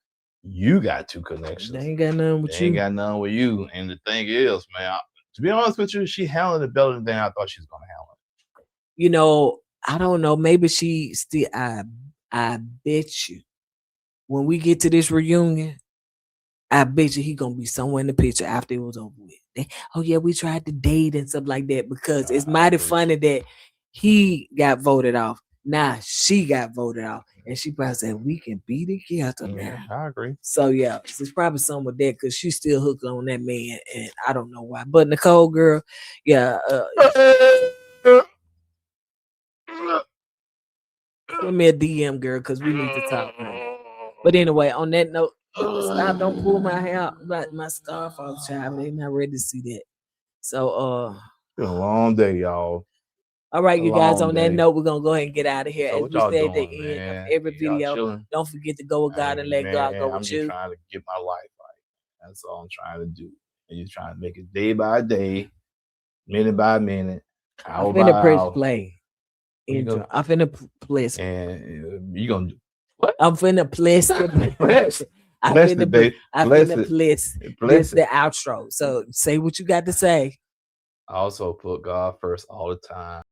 You got 2 connections. they ain't got nothing with They you. ain't got none with you. And the thing is, man, to be honest with you, she handled it better than I thought she was gonna handle it. You know, I don't know. Maybe she still. I bet you, when we get to this reunion, I bet you he gonna be somewhere in the picture after it was over with. Oh yeah, we tried to date and stuff like that because it's mighty funny that he got voted off. Now she got voted off, and she probably said we can be together now. I agree. So yeah, it's probably something with that because she's still hooked on that man, and I don't know why. But Nicole, girl, yeah, send me a DM, girl, because we need to talk. Man. But anyway, on that note, stop! Don't pull my hair out, my scarf off, child. They not ready to see that. So It's been a long day, y'all. all right, you guys. long On that day. note, we're gonna go ahead and get out of here. So As what we y'all say at the doing, end man? of every Y'all video, chilling? don't forget to go with God and let Hey, God go man, I'm with just you. trying to get my life right. That's all I'm trying to do. And you're trying to make it day by day, minute by minute, hour I'm by finna press hour. play. You Intro. go- I'm finna press. And you're gonna do I'm finna bless the Bless. I Bless finna it, babe. I Bless finna it. bless Bless this it. the outro. So say what you got to say. I also put God first all the time.